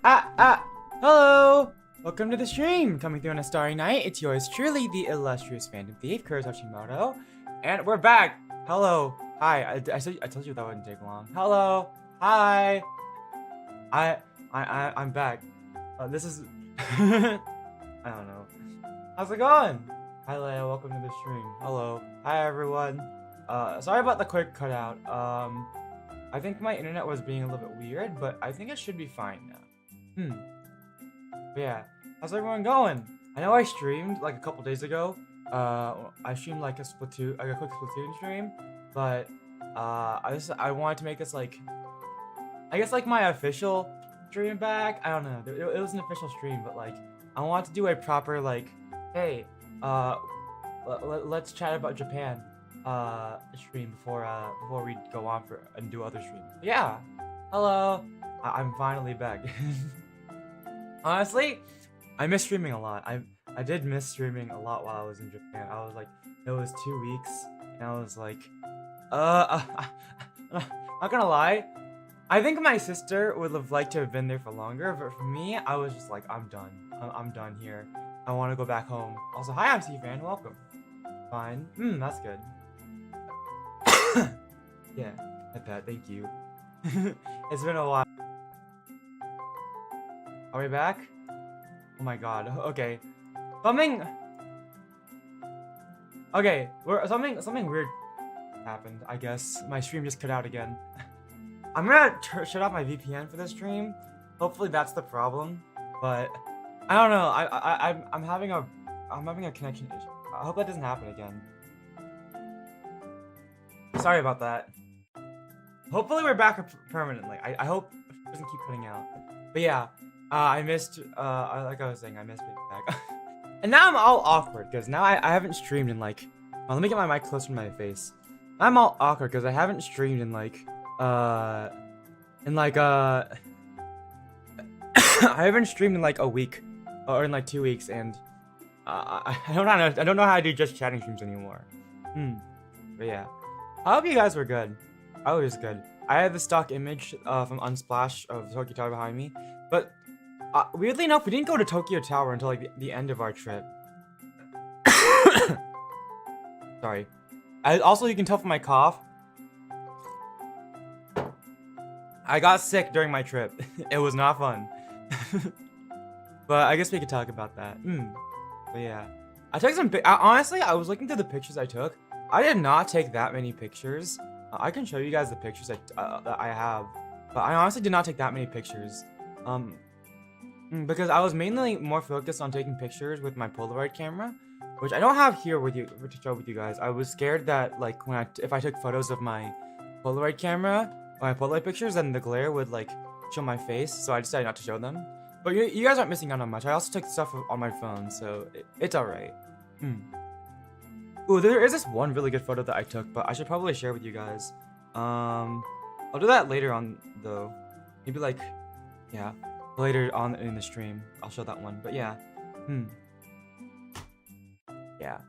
Hello! Welcome to the stream! Coming through on a starry night, it's yours truly, the illustrious Phantom Thief, Kurtis, and we're back! Hello! Hi, I told you that wouldn't take long. Hello! Hi! I'm back. This is... I don't know. How's it going? Hi Leia, welcome to the stream. Hello. Hi everyone. Sorry about the quick cutout. I think my internet was being a little bit weird, but I think it should be fine now. But yeah, how's everyone going? I know I streamed like a couple days ago. I streamed like a quick Splatoon stream, but I wanted to make this like, I guess like my official stream back. I don't know. It was an official stream, but like I want to do a proper like, hey, let's chat about Japan stream before we go on and do other streams. But yeah, hello. I'm finally back. Honestly, I miss streaming a lot. I did miss streaming a lot while I was in Japan. I was like, it was 2 weeks, and I was like, not gonna lie, I think my sister would have liked to have been there for longer, but for me, I was just like, I'm done. I'm done here. I want to go back home. Also, hi, I'm T-Fan. Welcome. Fine. That's good. Yeah, I bet. Thank you. It's been a while. Are we back? Oh my god. Okay. Something weird happened, I guess. My stream just cut out again. I'm gonna shut off my VPN for this stream. Hopefully that's the problem. But I don't know. I'm having a connection issue. I hope that doesn't happen again. Sorry about that. Hopefully we're back permanently. I hope it doesn't keep cutting out. But yeah, I missed, like I was saying, I missed being back. And now I'm all awkward, because now I haven't streamed in like, let me get my mic closer to my face. I'm all awkward, because I haven't streamed in like, I haven't streamed in like a week, or in like 2 weeks, and I don't know how to do just chatting streams anymore. But yeah, I hope you guys were good. I was good. I had the stock image from Unsplash of Tokyo Tower behind me, but weirdly enough, we didn't go to Tokyo Tower until like the end of our trip. Sorry. Also, you can tell from my cough, I got sick during my trip. It was not fun. But I guess we could talk about that. But yeah, I took some. Honestly, I was looking through the pictures I took. I did not take that many pictures. I can show you guys the pictures that I have, but I honestly did not take that many pictures. Because I was mainly more focused on taking pictures with my Polaroid camera, which I don't have here with you to show with you guys. I was scared that like if I took photos of my Polaroid camera, my Polaroid pictures, then the glare would like show my face, so I decided not to show them. But you guys aren't missing out on much. I also took stuff on my phone, so it's alright. Ooh, there is this one really good photo that I took, but I should probably share with you guys. I'll do that later on, though. Maybe like, yeah, later on in the stream, I'll show that one. But yeah, yeah.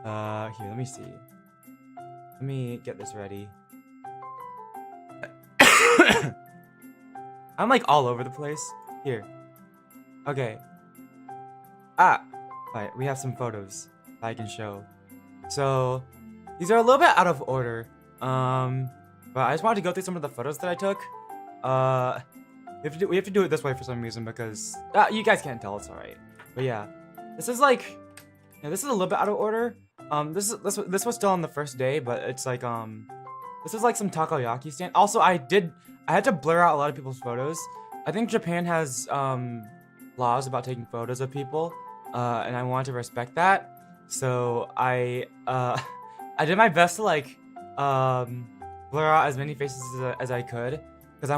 Here, let me see. Let me get this ready. I'm like all over the place. Here. Okay. Right, we have some photos that I can show. So, these are a little bit out of order. But I just wanted to go through some of the photos that I took. We have to do it this way for some reason because you guys can't tell, it's alright. But yeah, this is like, this is a little bit out of order. This was still on the first day, but it's like this is like some takoyaki stand. Also, I had to blur out a lot of people's photos. I think Japan has laws about taking photos of people. And I wanted to respect that, so I did my best to like blur out as many faces as I could, because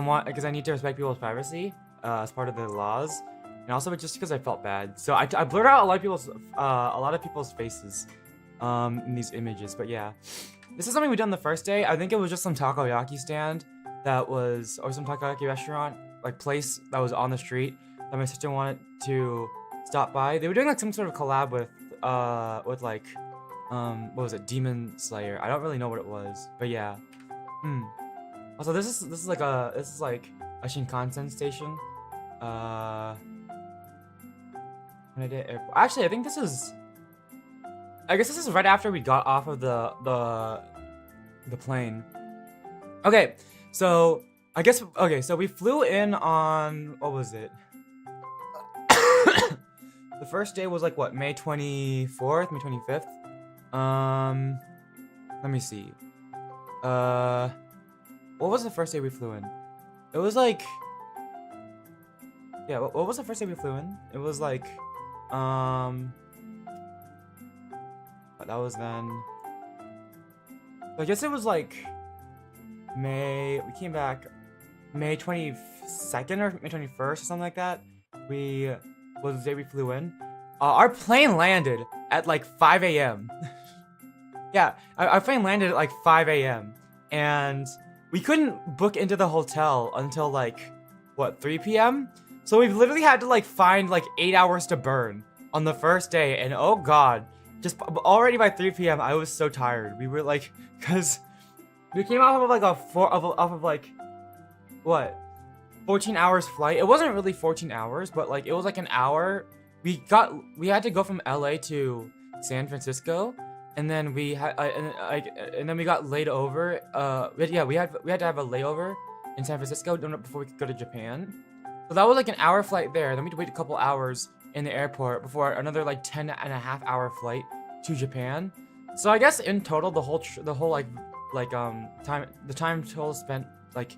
I need to respect people's privacy as part of the laws, and also just because I felt bad. So I blurred out a lot of people's faces in these images. But yeah, this is something we done the first day. I think it was just some takoyaki stand or some takoyaki restaurant like place that was on the street that my sister wanted to stop by. They were doing like some sort of collab with like what was it, Demon Slayer. I don't really know what it was, but yeah. Also this is like a Shinkansen station. Haneda Airport. Actually, I think this is. I guess this is right after we got off of the plane. Okay, so I guess so we flew in on what was it? The first day was like what, May 24th, May 25th? Let me see. What was the first day we flew in? It was like, yeah, what was the first day we flew in? It was like, that was then, I guess it was like we came back May 22nd or May 21st or something like that. Was the day we flew in. Our plane landed at like 5 a.m. Yeah, our plane landed at like 5 a.m. And we couldn't book into the hotel until like, what, 3 p.m.? So we literally had to like find like 8 hours to burn on the first day. And oh god, just already by 3 p.m. I was so tired. We were like, cause we came off of like off of like, what? 14 hours flight. It wasn't really 14 hours, but like it was like an hour. We had to go from LA to San Francisco, and then we had and then we got laid over. We had to have a layover in San Francisco before we could go to Japan. So that was like an hour flight there. Then we had to wait a couple hours in the airport before another like 10.5 hour flight to Japan. So I guess in total the whole time total spent like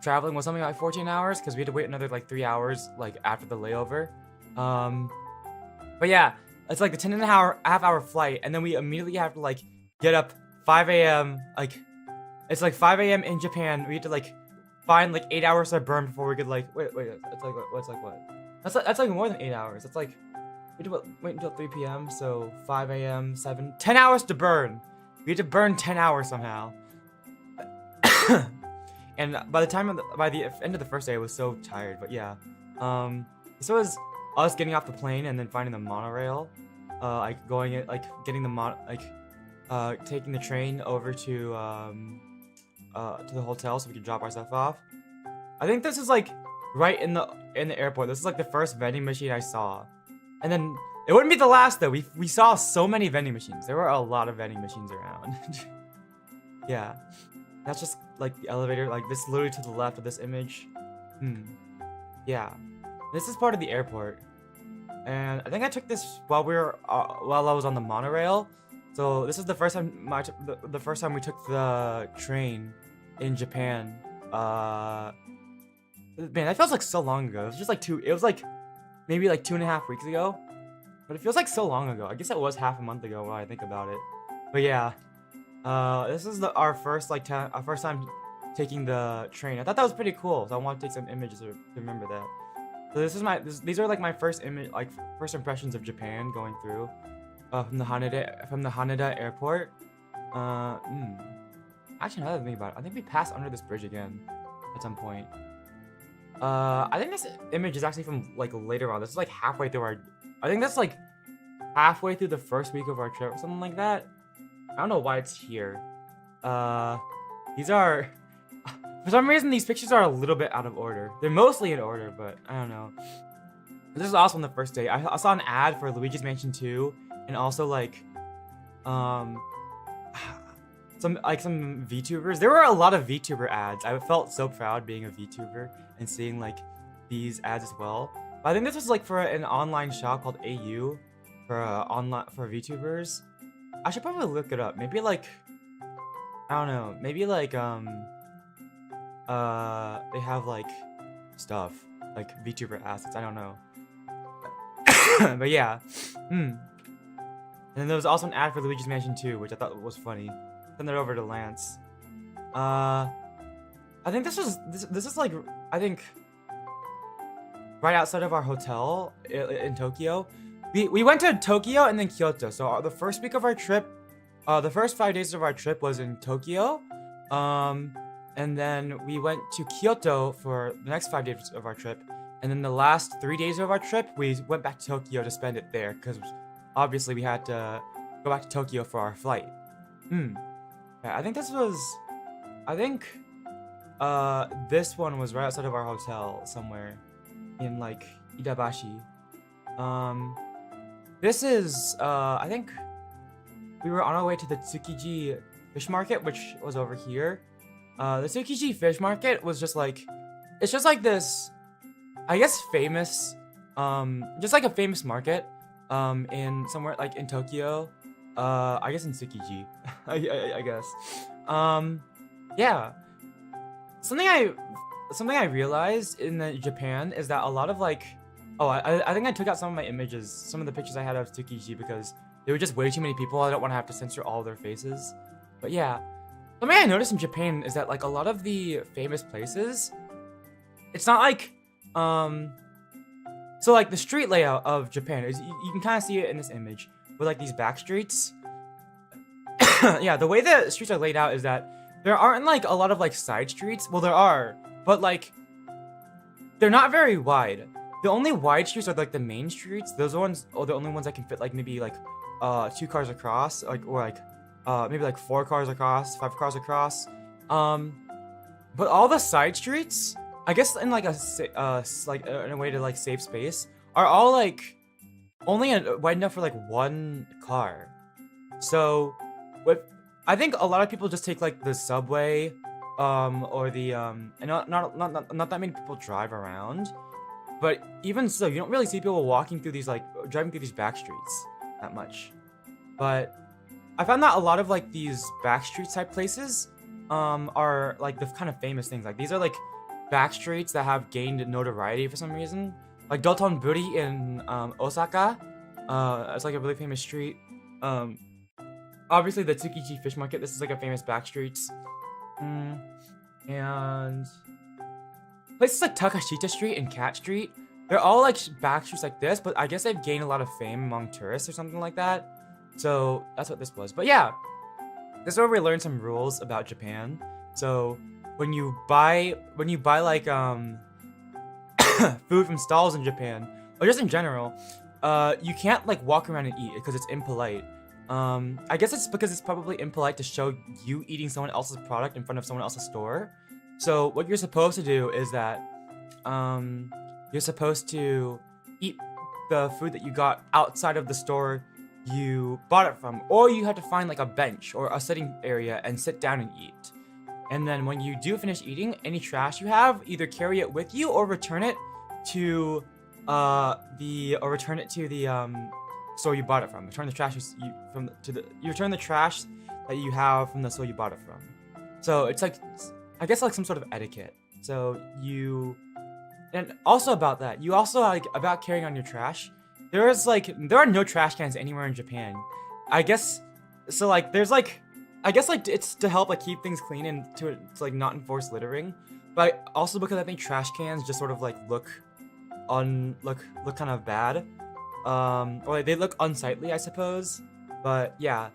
traveling was something like 14 hours because we had to wait another like 3 hours like after the layover. But yeah, it's like the 10.5 hour flight, and then we immediately have to like get up 5 a.m. Like it's like 5 a.m. in Japan. We had to like find like 8 hours to burn before we could like wait. It's like what's like what? That's like more than 8 hours. It's like we had to wait until 3 p.m. So 5 a.m. 10 hours to burn. We had to burn 10 hours somehow. And by the end of the first day, I was so tired. But yeah, this was us getting off the plane and then finding the monorail, taking the train over to the hotel so we could drop our stuff off. I think this is like right in the airport. This is like the first vending machine I saw, and then it wouldn't be the last though. We saw so many vending machines. There were a lot of vending machines around. Yeah. That's just like the elevator, like this literally to the left of this image. Yeah. This is part of the airport. And I think I took this while I was on the monorail. So this is the first time the first time we took the train in Japan. Man, that feels like so long ago. It was just like maybe like 2.5 weeks ago. But it feels like so long ago. I guess it was half a month ago when I think about it. But yeah. This is our first time taking the train. I thought that was pretty cool, so I want to take some images to remember that. So these are like my first impressions of Japan going through from the Haneda airport. Actually, now that I think about it, I think we passed under this bridge again at some point. I think this image is actually from like later on. This is like halfway through I think that's like halfway through the first week of our trip or something like that. I don't know why it's here. These are... For some reason, these pictures are a little bit out of order. They're mostly in order, but I don't know. This is also on the first day. I saw an ad for Luigi's Mansion 2, and also like... some VTubers. There were a lot of VTuber ads. I felt so proud being a VTuber and seeing like these ads as well. But I think this was like for an online shop called AU for VTubers. I should probably look it up. Maybe like, I don't know. Maybe like they have like stuff like VTuber assets. I don't know. But yeah. And then there was also an ad for Luigi's Mansion 2, which I thought was funny. Send that over to Lance. I think this is like, I think right outside of our hotel in Tokyo. We went to Tokyo and then Kyoto. So the first week of our trip, the first 5 days of our trip was in Tokyo. And then we went to Kyoto for the next 5 days of our trip. And then the last 3 days of our trip, we went back to Tokyo to spend it there. Because obviously we had to go back to Tokyo for our flight. Yeah, I think this one was right outside of our hotel somewhere in like Idabashi. This is I think we were on our way to the Tsukiji fish market, which was over here. The Tsukiji fish market was just like, it's just like this, I guess famous, just like a famous market, in somewhere like in Tokyo, I guess in Tsukiji, I guess. Yeah. Something I realized in Japan is that a lot of like, oh, I think I took out some of my images, some of the pictures I had of Tsukiji because there were just way too many people. I don't want to have to censor all their faces. But yeah, something I noticed in Japan is that like a lot of the famous places, it's not like, so like the street layout of Japan is, you can kind of see it in this image with like these back streets. Yeah, the way the streets are laid out is that there aren't like a lot of like side streets. Well, there are, but like they're not very wide. The only wide streets are like the main streets. Those ones are the only ones that can fit like maybe like 2 cars across, like, or like maybe like 4 cars across, 5 cars across. But all the side streets, I guess in like in a way to like save space, are all like only wide enough for like 1 car. So with, I think a lot of people just take like the subway, or the and not that many people drive around. But even so, you don't really see people walking through these, like, driving through these back streets that much. But I found that a lot of, like, these back street type places are, like, the kind of famous things. Like, these are, like, back streets that have gained notoriety for some reason. Like, Dotonbori in Osaka. It's, like, a really famous street. Obviously, the Tsukiji Fish Market, this is, like, a famous back streets. And places like Takashita Street and Cat Street, they're all like back streets like this, but I guess they've gained a lot of fame among tourists or something like that. So that's what this was. But yeah, this is where we learned some rules about Japan. So when you buy like food from stalls in Japan, or just in general, you can't like walk around and eat it because it's impolite. I guess it's because it's probably impolite to show you eating someone else's product in front of someone else's store. So what you're supposed to do is that you're supposed to eat the food that you got outside of the store you bought it from, or you have to find like a bench or a sitting area and sit down and eat. And then when you do finish eating, any trash you have, either carry it with you or return it to the store you bought it from. Return the trash you return the trash that you have from the store you bought it from. So it's like, I guess like some sort of etiquette. So and also about that, you also like about carrying on your trash. There are no trash cans anywhere in Japan. I guess so. Like there's like, I guess like it's to help like keep things clean and to like not enforce littering, but also because I think trash cans just sort of like look kind of bad, or like, they look unsightly, I suppose. But yeah.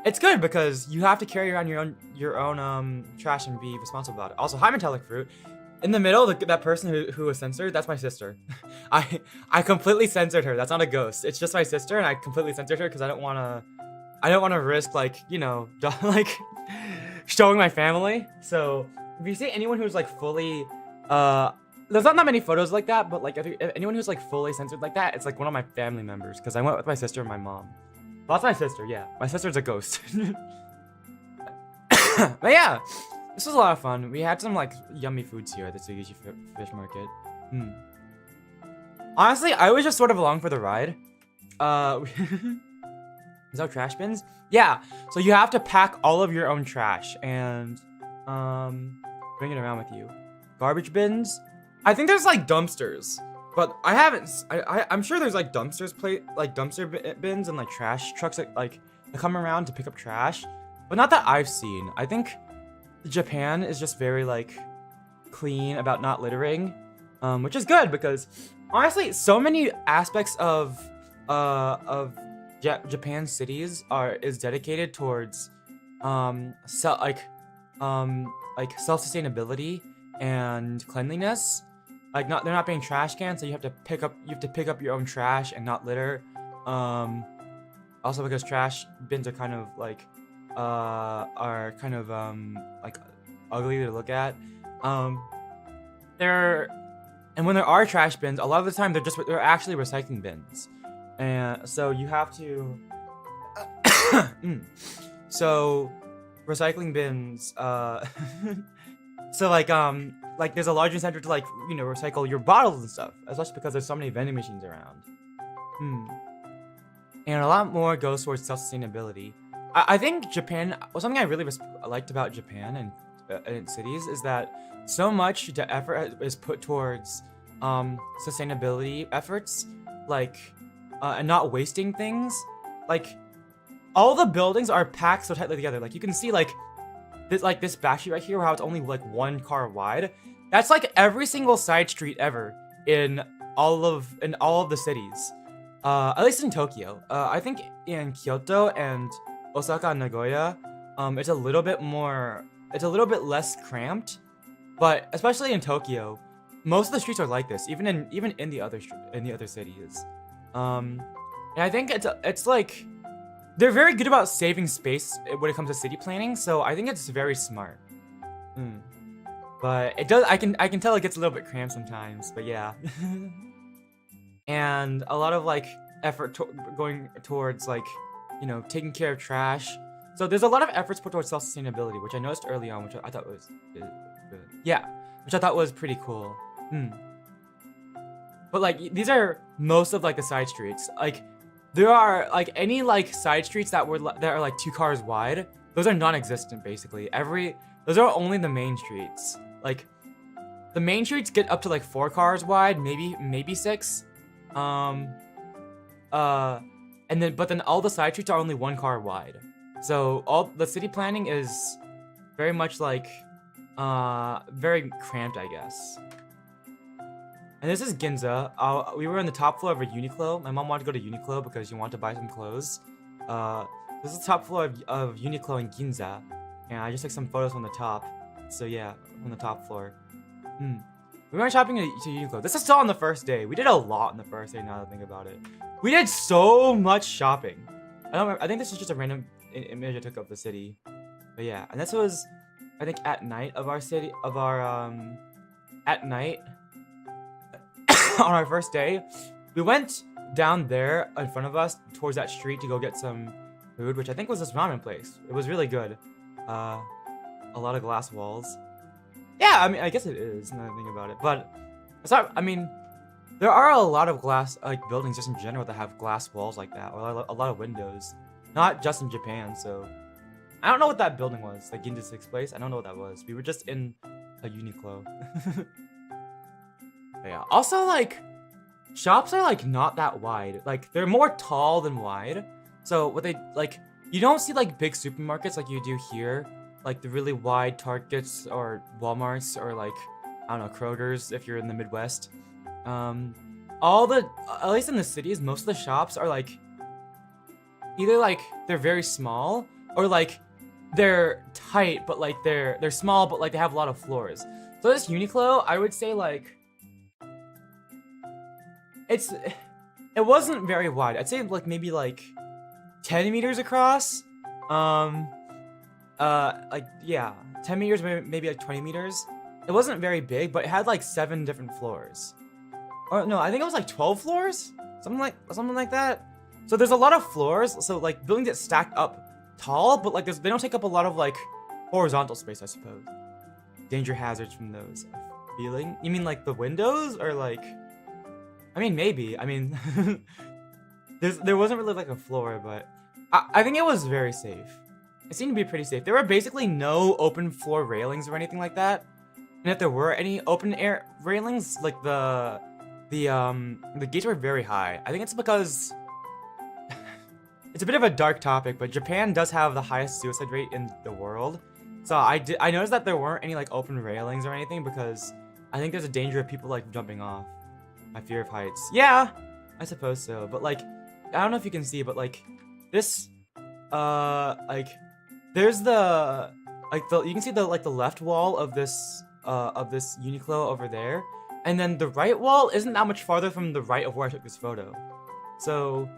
It's good because you have to carry around your own trash and be responsible about it. Also, high metallic fruit. In the middle, that person who was censored, that's my sister. I completely censored her. That's not a ghost. It's just my sister, and I completely censored her because I don't wanna risk like, you know, like showing my family. So if you see anyone who's like fully there's not that many photos like that, but like if anyone who's like fully censored like that, it's like one of my family members because I went with my sister and my mom. Well, that's my sister, yeah. My sister's a ghost. But yeah, this was a lot of fun. We had some like yummy foods here at the Tsukiji Fish Market. Honestly, I was just sort of along for the ride. Is that trash bins? Yeah, so you have to pack all of your own trash and bring it around with you. Garbage bins. I think there's like dumpsters. But I'm sure there's like dumpster bins and like trash trucks that like come around to pick up trash, but not that I've seen. I think Japan is just very like clean about not littering, which is good because honestly, so many aspects of Japan's cities is dedicated towards self-sustainability and cleanliness. Like they're not being trash cans, so you have to pick up your own trash and not litter. Also because trash bins are kind of like ugly to look at. They're And when there are trash bins, a lot of the time they're actually recycling bins, and so you have to. So, recycling bins. So like there's a large incentive to recycle your bottles and stuff, especially because there's so many vending machines around. And a lot more goes towards self-sustainability. I think Japan. Something I really liked about Japan and cities is that so much the effort is put towards sustainability efforts, and not wasting things. Like, all the buildings are packed so tightly together. Like, you can see this back street right here, how it's only like one car wide. That's like every single side street ever in all of the cities. At least in Tokyo. I think in Kyoto and Osaka and Nagoya, it's a little bit less cramped. But especially in Tokyo, most of the streets are like this, even in the other cities. And I think it's like they're very good about saving space when it comes to city planning, so I think it's very smart. But it does. I can tell it gets a little bit cramped sometimes. But yeah. And a lot of effort going towards taking care of trash. So there's a lot of efforts put towards self-sustainability, which I noticed early on, which I thought was good. Yeah, which I thought was pretty cool. But these are most of the side streets. There are any side streets that are 2 cars wide. Those are non-existent basically. Those are only the main streets. The main streets get up to 4 cars wide, maybe 6. But then all the side streets are only 1 car wide. So all the city planning is very much very cramped, I guess. And this is Ginza. We were on the top floor of a Uniqlo. My mom wanted to go to Uniqlo because she wanted to buy some clothes. This is the top floor of Uniqlo in Ginza. And I just took some photos from the top. So yeah, from the top floor. We went shopping to Uniqlo. This is still on the first day. We did a lot on the first day, now that I think about it. We did so much shopping. I think this is just a random image I took of the city. But yeah, and this was, I think, at night at night on our first day. We went down there in front of us towards that street to go get some food, which I think was this ramen place. It was really good. A lot of glass walls. Yeah, I mean, I guess it is, now that I think about it. But it's not, I mean, there are a lot of glass, buildings just in general that have glass walls like that, or a lot of windows. Not just in Japan, so I don't know what that building was, Ginza 6th place. I don't know what that was. We were just in a Uniqlo. But yeah. Also, shops are not that wide. They're more tall than wide. So what they you don't see big supermarkets like you do here, the really wide Targets or Walmarts or I don't know, Kroger's if you're in the Midwest. At least in the cities, most of the shops are either they're very small or they're tight, but they're small, but they have a lot of floors. So this Uniqlo, I would say it wasn't very wide. I'd say maybe 10 meters across. Yeah, 10 meters, maybe 20 meters. It wasn't very big, but it had 7 different floors. Or no, I think it was 12 floors, something like that. So there's a lot of floors. So buildings get stacked up tall, but they don't take up a lot of horizontal space, I suppose. Danger hazards from those. Feeling? You mean the windows or I mean maybe. I mean there wasn't really a floor, but I think it was very safe. It seemed to be pretty safe. There were basically no open floor railings or anything like that. And if there were any open air railings, the gates were very high. I think it's because it's a bit of a dark topic, but Japan does have the highest suicide rate in the world. So I noticed that there weren't any open railings or anything because I think there's a danger of people jumping off. My fear of heights. Yeah, I suppose so. But I don't know if you can see, but this there's the you can see the left wall of this Uniqlo over there, and then the right wall isn't that much farther from the right of where I took this photo. So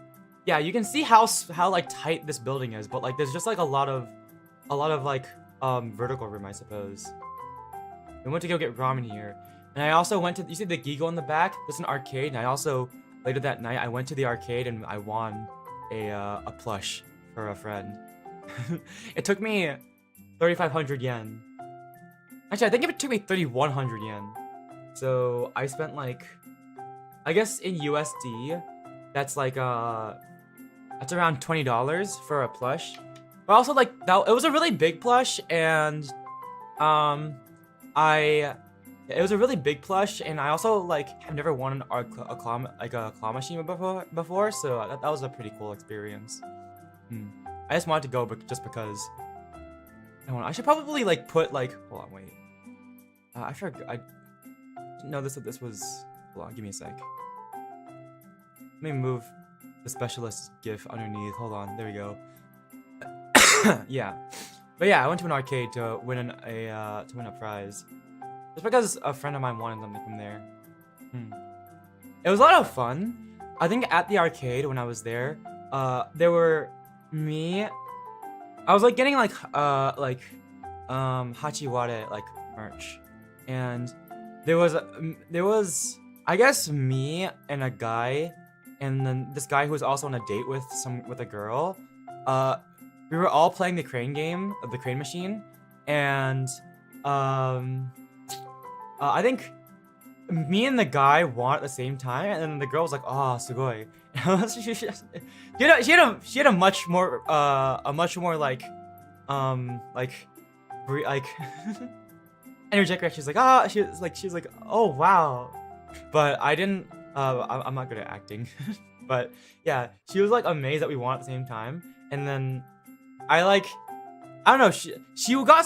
yeah, you can see how tight this building is, but there's just a lot of vertical room, I suppose. We went to go get ramen here. And I also went to, you see the Gigo in the back? This is an arcade, and I also, later that night, I went to the arcade and I won a plush for a friend. It took me 3,500 yen. Actually, I think it took me 3,100 yen. So, I spent like, I guess in USD, that's like, that's around $20 for a plush. But also, like, that, it was a really big plush, and, it was a really big plush, and I also, like, have never won a claw machine before, so that was a pretty cool experience. I just wanted to go just because. I should probably, like, put, like, hold on, wait. I forgot, I didn't know this was, hold on, give me a sec. Let me move the specialist gif underneath, hold on, there we go. Yeah. But yeah, I went to an arcade to win a prize. Just because a friend of mine wanted something from there. It was a lot of fun. I think at the arcade when I was there, there were me. I was like getting like Hachiware like merch, and there was I guess me and a guy, and then this guy who was also on a date with a girl. We were all playing the crane game of the crane machine, and I think me and the guy won at the same time, and then the girl was like, "Oh, sugoi." she had a much more like energetic reaction. She's like, "Ah," she was like, "Oh wow," but I didn't. I'm not good at acting, but yeah, she was like amazed that we won at the same time, and then I don't know. She got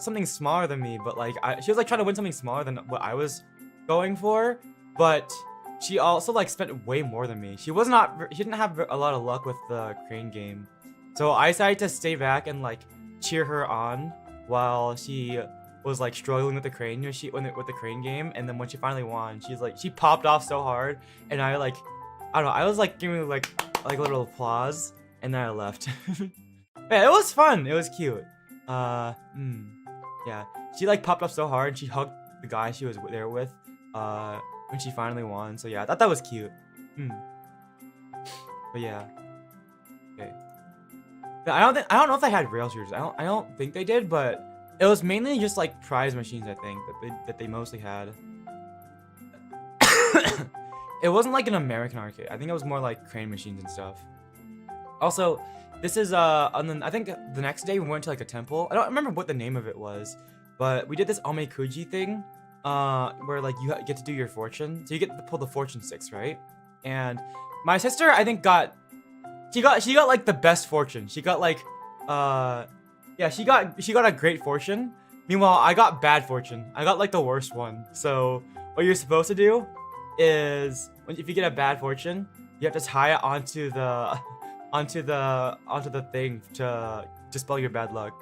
something smaller than me, but like she was like trying to win something smaller than what I was going for. But she also like spent way more than me. She didn't have a lot of luck with the crane game, so I decided to stay back and like cheer her on while she was like struggling with the crane with the crane game. And then when she finally won, she popped off so hard, and I don't know. I was like giving like a little applause, and then I left. Yeah, it was fun. It was cute. Yeah. She like popped up so hard, and she hugged the guy she was there with when she finally won. So yeah, I thought that was cute. But yeah. Okay. But I don't know if they had rail shooters. I don't think they did, but it was mainly just like prize machines, I think, that they mostly had. It wasn't like an American arcade. I think it was more like crane machines and stuff. Also, this is and then I think the next day we went to like a temple. I don't remember what the name of it was, but we did this omekuji thing, where like you get to do your fortune. So you get to pull the fortune 6, right? And my sister, I think she got like the best fortune. She got like yeah, she got a great fortune. Meanwhile, I got bad fortune. I got like the worst one. So what you're supposed to do is if you get a bad fortune, you have to tie it onto the thing to dispel your bad luck.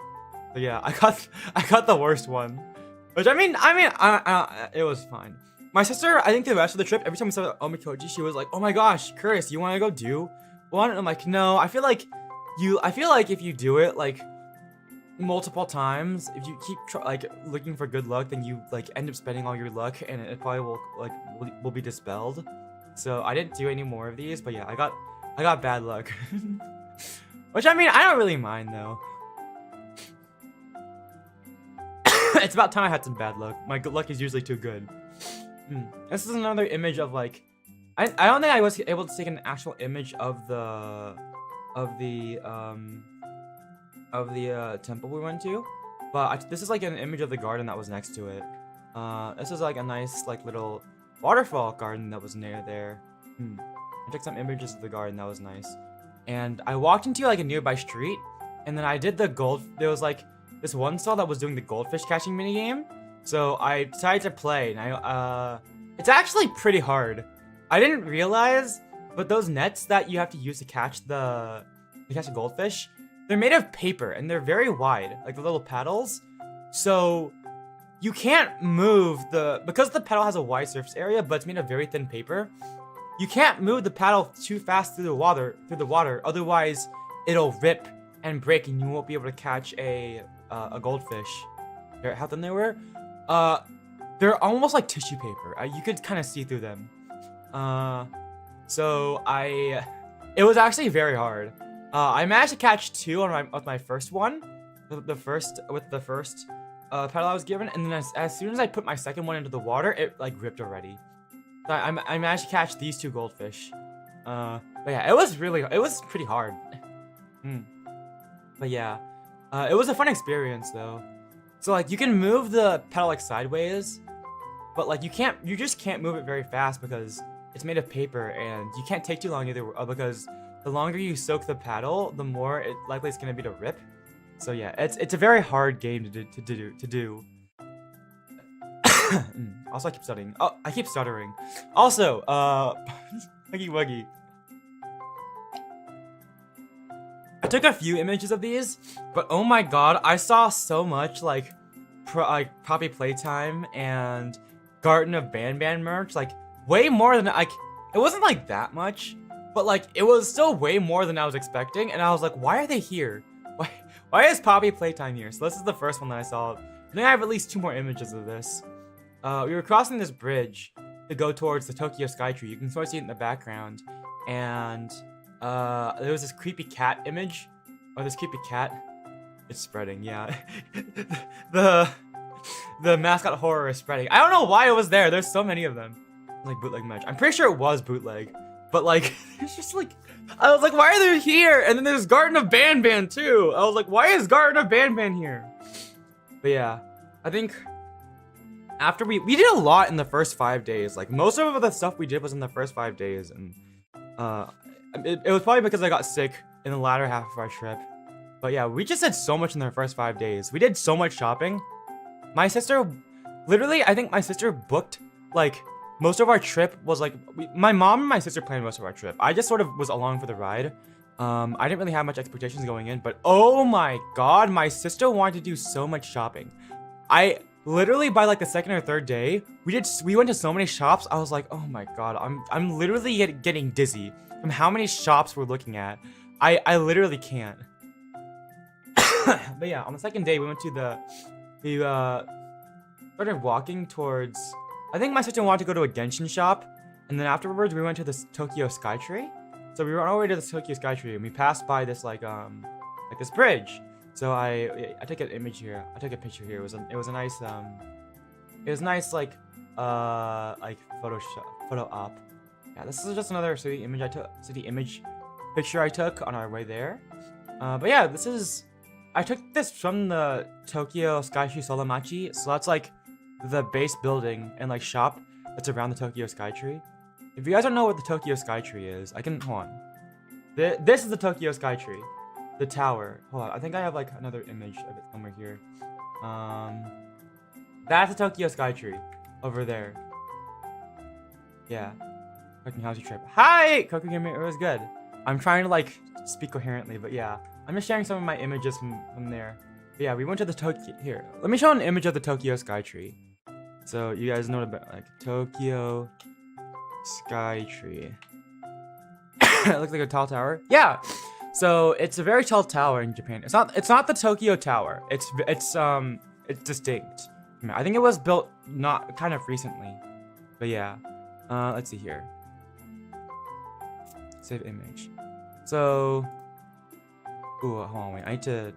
So yeah, I got the worst one, which I mean, it was fine. My sister, I think the rest of the trip, every time we saw omikoji, she was like, "Oh my gosh, Kurtis, you want to go do one?" And I'm like, "No, I feel like if you do it like multiple times, if you keep looking for good luck, then you like end up spending all your luck, and it probably will be dispelled." So I didn't do any more of these, but yeah, I got bad luck. Which I mean, I don't really mind though. It's about time I had some bad luck. My good luck is usually too good. This is another image of like, I don't think I was able to take an actual image of the temple we went to, but this is like an image of the garden that was next to it. This is like a nice like little waterfall garden that was near there. I took some images of the garden, that was nice. And I walked into like a nearby street, and then I did the there was like this one stall that was doing the goldfish catching minigame. So I decided to play, and it's actually pretty hard. I didn't realize, but those nets that you have to use to catch the goldfish, they're made of paper, and they're very wide, like the little paddles. So you can't move because the paddle has a wide surface area, but it's made of very thin paper. You can't move the paddle too fast through the water, otherwise it'll rip and break, and you won't be able to catch a a goldfish. How thin they were? They're almost like tissue paper. You could kind of see through them. It was actually very hard. I managed to catch 2 with my first one, with the first paddle I was given, and then as soon as I put my second one into the water, it like ripped already. So I managed to catch these 2 goldfish. But yeah, it was pretty hard. But yeah, it was a fun experience though. So like you can move the paddle like sideways, but like you just can't move it very fast because it's made of paper, and you can't take too long either because the longer you soak the paddle, the more likely it's gonna be to rip. So yeah, it's a very hard game to do. Also, I keep stuttering. Oh, I keep stuttering. Also, Huggy Wuggy. I took a few images of these, but oh my god, I saw so much like Poppy Playtime and Garden of Banban merch, like way more than it wasn't like that much, but like it was still way more than I was expecting, and I was like, why are they here? Why is Poppy Playtime here? So this is the first one that I saw. I think I have at least 2 more images of this. We were crossing this bridge to go towards the Tokyo Skytree. You can sort of see it in the background, and there was this creepy cat image, or this creepy cat. It's spreading, yeah. the mascot horror is spreading. I don't know why it was there. There's so many of them. Like bootleg match. I'm pretty sure it was bootleg, but like it's just like I was like, why are they here? And then there's Garden of Banban too. I was like, why is Garden of Banban here? But yeah, I think after we did a lot in the first 5 days. Like most of the stuff we did was in the first 5 days, and it was probably because I got sick in the latter half of our trip. But yeah, we just did so much in the first 5 days. We did so much shopping. My sister, literally, I think my sister booked like most of our trip was like my mom and my sister planned most of our trip. I just sort of was along for the ride. I didn't really have much expectations going in, but oh my god, my sister wanted to do so much shopping. I literally by like the 2nd or 3rd day, we went to so many shops. I was like, oh my god, I'm literally getting dizzy from how many shops we're looking at. I literally can't. But yeah, on the 2nd day, we went to we started walking towards. I think my sister wanted to go to a Genshin shop, and then afterwards we went to the Tokyo Skytree. So we were on our way to the Tokyo Skytree, and we passed by this like this bridge. So I took an image here. I took a picture here. It was a nice like photo op. Yeah, this is just another city image picture I took on our way there. But yeah, I took this from the Tokyo Skytree Solamachi. So that's like the base building and like shop that's around the Tokyo Skytree. If you guys don't know what the Tokyo Skytree is, hold on. This is the Tokyo Skytree. The tower. Hold on, I think I have like another image of it somewhere here. That's the Tokyo Skytree over there. Yeah. How's your trip? Hi! Koku Game, it was good. I'm trying to like speak coherently, but yeah. I'm just sharing some of my images from there. But yeah, we went to the Tokyo. Here, let me show an image of the Tokyo Skytree. So you guys know about like Tokyo Skytree. It looks like a tall tower. Yeah. So it's a very tall tower in Japan. It's not the Tokyo Tower. It's distinct. I think it was built not kind of recently. But yeah. Let's see here. Save image. So ooh, hold on, wait. I need to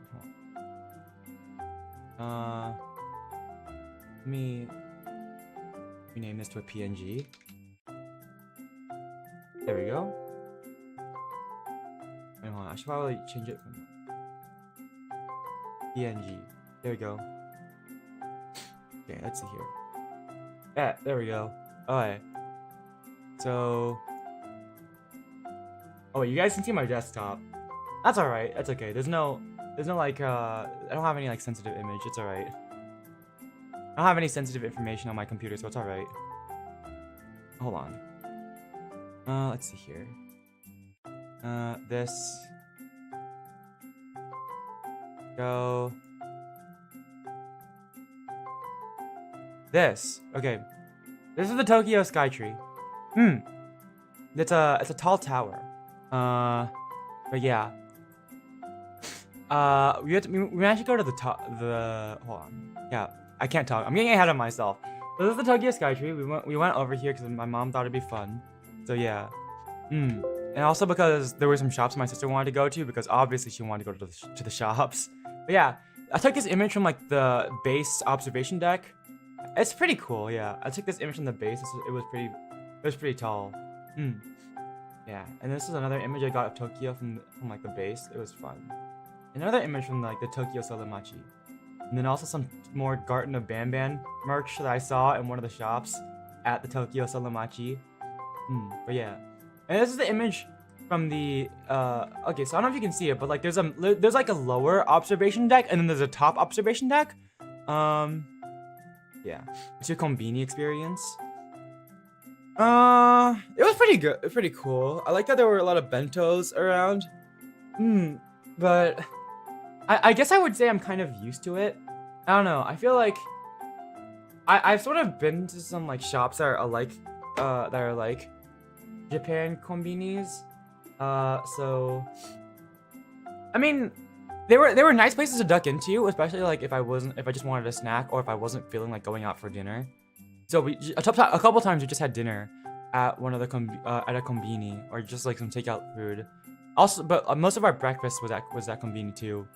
let me rename this to a PNG. There we go. Wait, hold on. I should probably change it from PNG. There we go. Okay, let's see here. Yeah, there we go. Alright. So oh, you guys can see my desktop. That's alright. That's okay. There's no like I don't have any like sensitive image. It's alright. I don't have any sensitive information on my computer, so it's alright. Hold on. Let's see here. This. Go. This. Okay. This is the Tokyo Skytree. It's a tall tower. But yeah. we actually go to the top. Hold on. Yeah, I can't talk. I'm getting ahead of myself. So this is the Tokyo Skytree. We went over here because my mom thought it'd be fun. So yeah. And also because there were some shops my sister wanted to go to because obviously she wanted to go to the shops. But yeah, I took this image from like the base observation deck. It's pretty cool. Yeah, I took this image from the base. It was pretty tall. Yeah, and this is another image I got of Tokyo from like the base. It was fun. Another image from like the Tokyo Solemachi. And then also some more Garten of Banban merch that I saw in one of the shops at the Tokyo Solemachi. But yeah. And this is the image from the okay, so I don't know if you can see it, but like there's like a lower observation deck and then there's a top observation deck. Yeah. It's your Konbini experience. It was pretty good, pretty cool. I like that there were a lot of bentos around. But I guess I would say I'm kind of used to it. I don't know. I feel like I've sort of been to some like shops that are like Japan konbinis. So I mean, they were nice places to duck into, especially like if I just wanted a snack or if I wasn't feeling like going out for dinner. So a couple times we just had dinner at one of the at a konbini or just like some takeout food. Also, but most of our breakfast was at konbini too.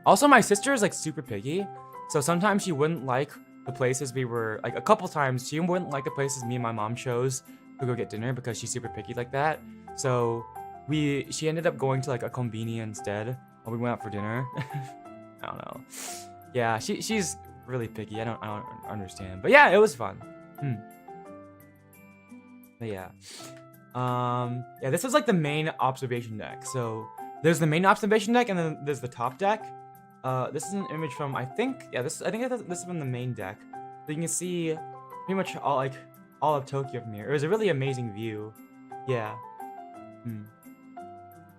Also, my sister is like super picky, so sometimes she wouldn't like the places we were like. A couple times she wouldn't like the places me and my mom chose to go get dinner because she's super picky like that. So she ended up going to like a konbini instead when we went out for dinner. I don't know. Yeah, she's really picky. I don't understand. But yeah, it was fun. But yeah. Yeah, this is like the main observation deck. So there's the main observation deck and then there's the top deck. This is an image from I think this is from the main deck. So you can see pretty much all of Tokyo from here. It was a really amazing view. Yeah.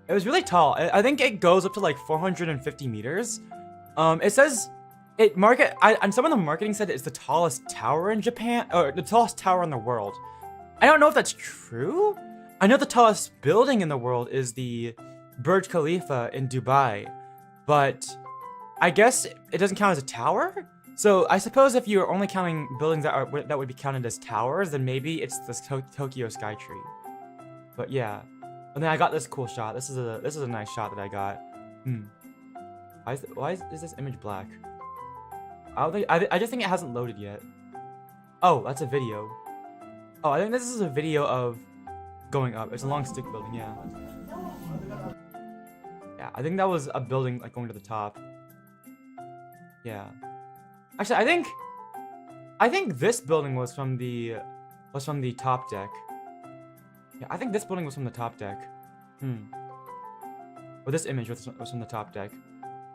It was really tall. I think it goes up to like 450 meters. It says and some of the marketing said it's the tallest tower in Japan, or the tallest tower in the world. I don't know if that's true. I know the tallest building in the world is the Burj Khalifa in Dubai, but I guess it doesn't count as a tower. So I suppose if you're only counting buildings that would be counted as towers, then maybe it's the Tokyo Skytree. But yeah, and then I got this cool shot. This is a nice shot that I got. Why is this image black? I just think it hasn't loaded yet. Oh, that's a video. Oh, I think this is a video of going up. It's a long stick building, yeah. Yeah, I think that was a building like going to the top. Yeah. Actually, I think this building was from the top deck. Yeah, I think this building was from the top deck. Well, this image was from the top deck.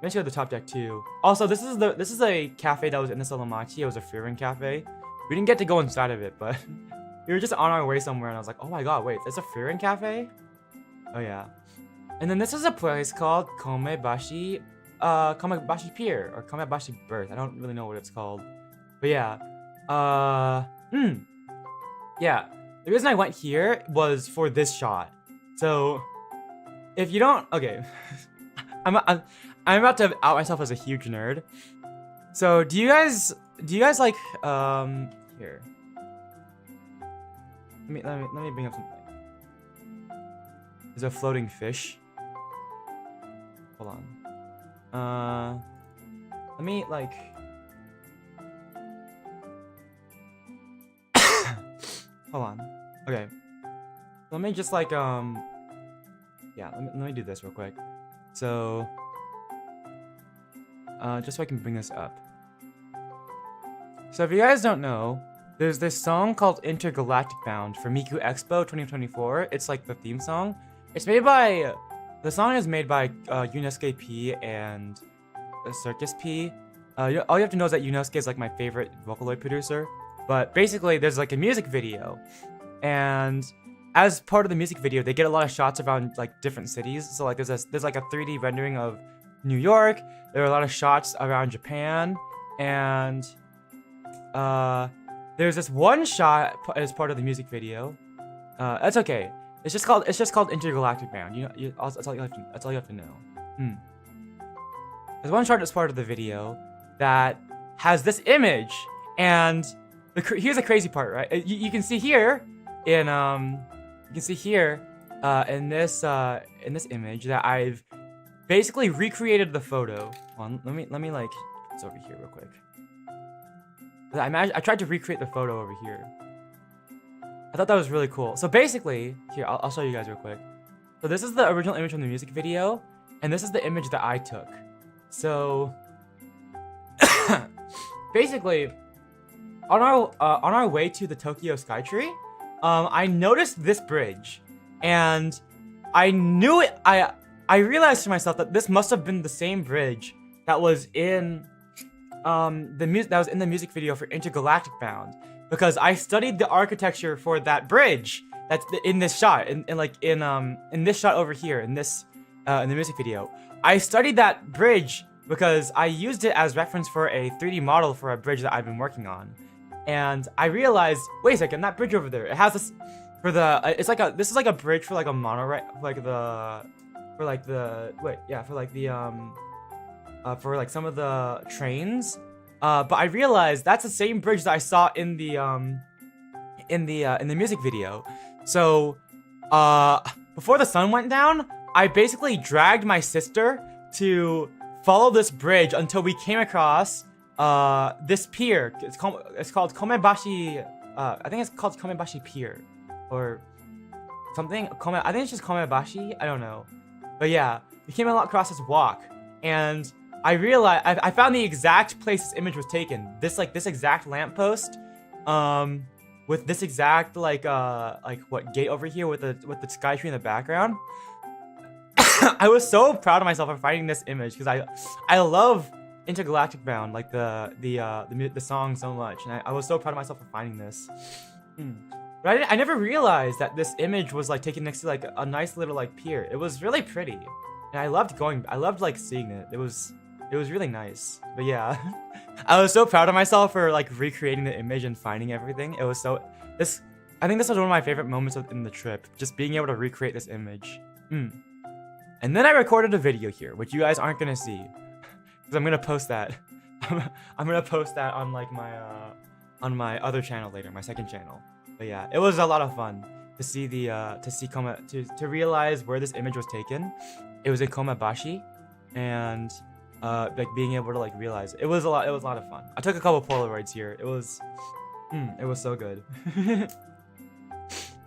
Let's go to the top deck too. Also, this is a cafe that was in the Solemachi. It was a Furin cafe. We didn't get to go inside of it, but we were just on our way somewhere, and I was like, oh my god, wait, there's a Furin cafe? Oh yeah. And then this is a place called Komebashi Pier or Komebashi Berth. I don't really know what it's called, but yeah. Yeah. The reason I went here was for this shot. So, if you don't, okay, I'm about to out myself as a huge nerd. So, do you guys like here? Let me bring up something. There's a floating fish. Hold on. Let me like. Hold on. Okay. Let me just like yeah. Let me do this real quick. So. Just so I can bring this up. So if you guys don't know, there's this song called Intergalactic Bound for Miku Expo 2024. It's like the theme song. It's made by, the song is made by Yunosuke P and Circus P. All you have to know is that Yunosuke is like my favorite Vocaloid producer. But basically there's like a music video. And as part of the music video, they get a lot of shots around like different cities. So like there's like a 3D rendering of New York. There are a lot of shots around Japan, and there's this one shot as part of the music video. That's okay. It's just called Intergalactic Bound. That's all you have to know. there's one short part of the video that has this image, and here's the crazy part, right? You can see here in in this image that I've basically recreated the photo. Let me like put this over here real quick. I tried to recreate the photo over here. I thought that was really cool. So basically, here I'll show you guys real quick. So this is the original image from the music video, and this is the image that I took. So basically, on our way to the Tokyo Skytree, I noticed this bridge, and I knew it. I realized to myself that this must have been the same bridge that was in the music video for Intergalactic Bound, because I studied the architecture for that bridge that's in this shot, in this shot over here in the music video. I studied that bridge because I used it as reference for a 3D model for a bridge that I've been working on. And I realized, wait a second, that bridge over there, it has this this is like a bridge for like a monorail, for like some of the trains. But I realized that's the same bridge that I saw in the music video. So before the sun went down, I basically dragged my sister to follow this bridge until we came across this pier. It's called Komebashi. I think it's called Komebashi Pier, or something. I think it's just Komebashi. I don't know, but yeah, we came across this walk, and I realized I found the exact place this image was taken. This exact lamppost, with this exact what gate over here with the Skytree in the background. I was so proud of myself for finding this image because I love Intergalactic Bound, like the song so much, and I was so proud of myself for finding this. But I never realized that this image was like taken next to like a nice little like pier. It was really pretty, and I loved like seeing it. It was really nice. But yeah, I was so proud of myself for like recreating the image and finding everything. It was so I think this was one of my favorite moments in the trip, just being able to recreate this image. And then I recorded a video here, which you guys aren't gonna see, because I'm gonna post that. I'm gonna post that on like on my other channel later, my second channel. But yeah, it was a lot of fun to see to realize where this image was taken. It was in Komebashi, and like being able to like realize it was a lot of fun. I took a couple Polaroids here. It was so good.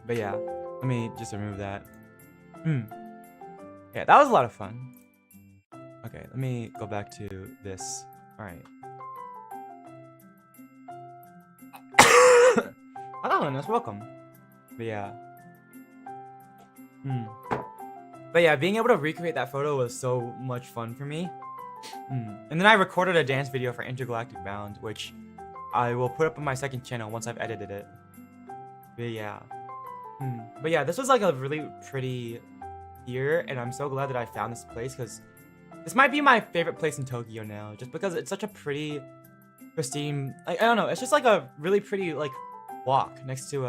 But yeah, let me just remove that. Yeah, that was a lot of fun. Okay, let me go back to this. All right. Hello, Linus, welcome. But yeah. But yeah, being able to recreate that photo was so much fun for me. And then I recorded a dance video for Intergalactic Bound, which I will put up on my second channel once I've edited it. But yeah. But yeah, this was like a really pretty year, and I'm so glad that I found this place, because this might be my favorite place in Tokyo now, just because it's such a pretty, pristine, like, I don't know, it's just like a really pretty, like, walk next to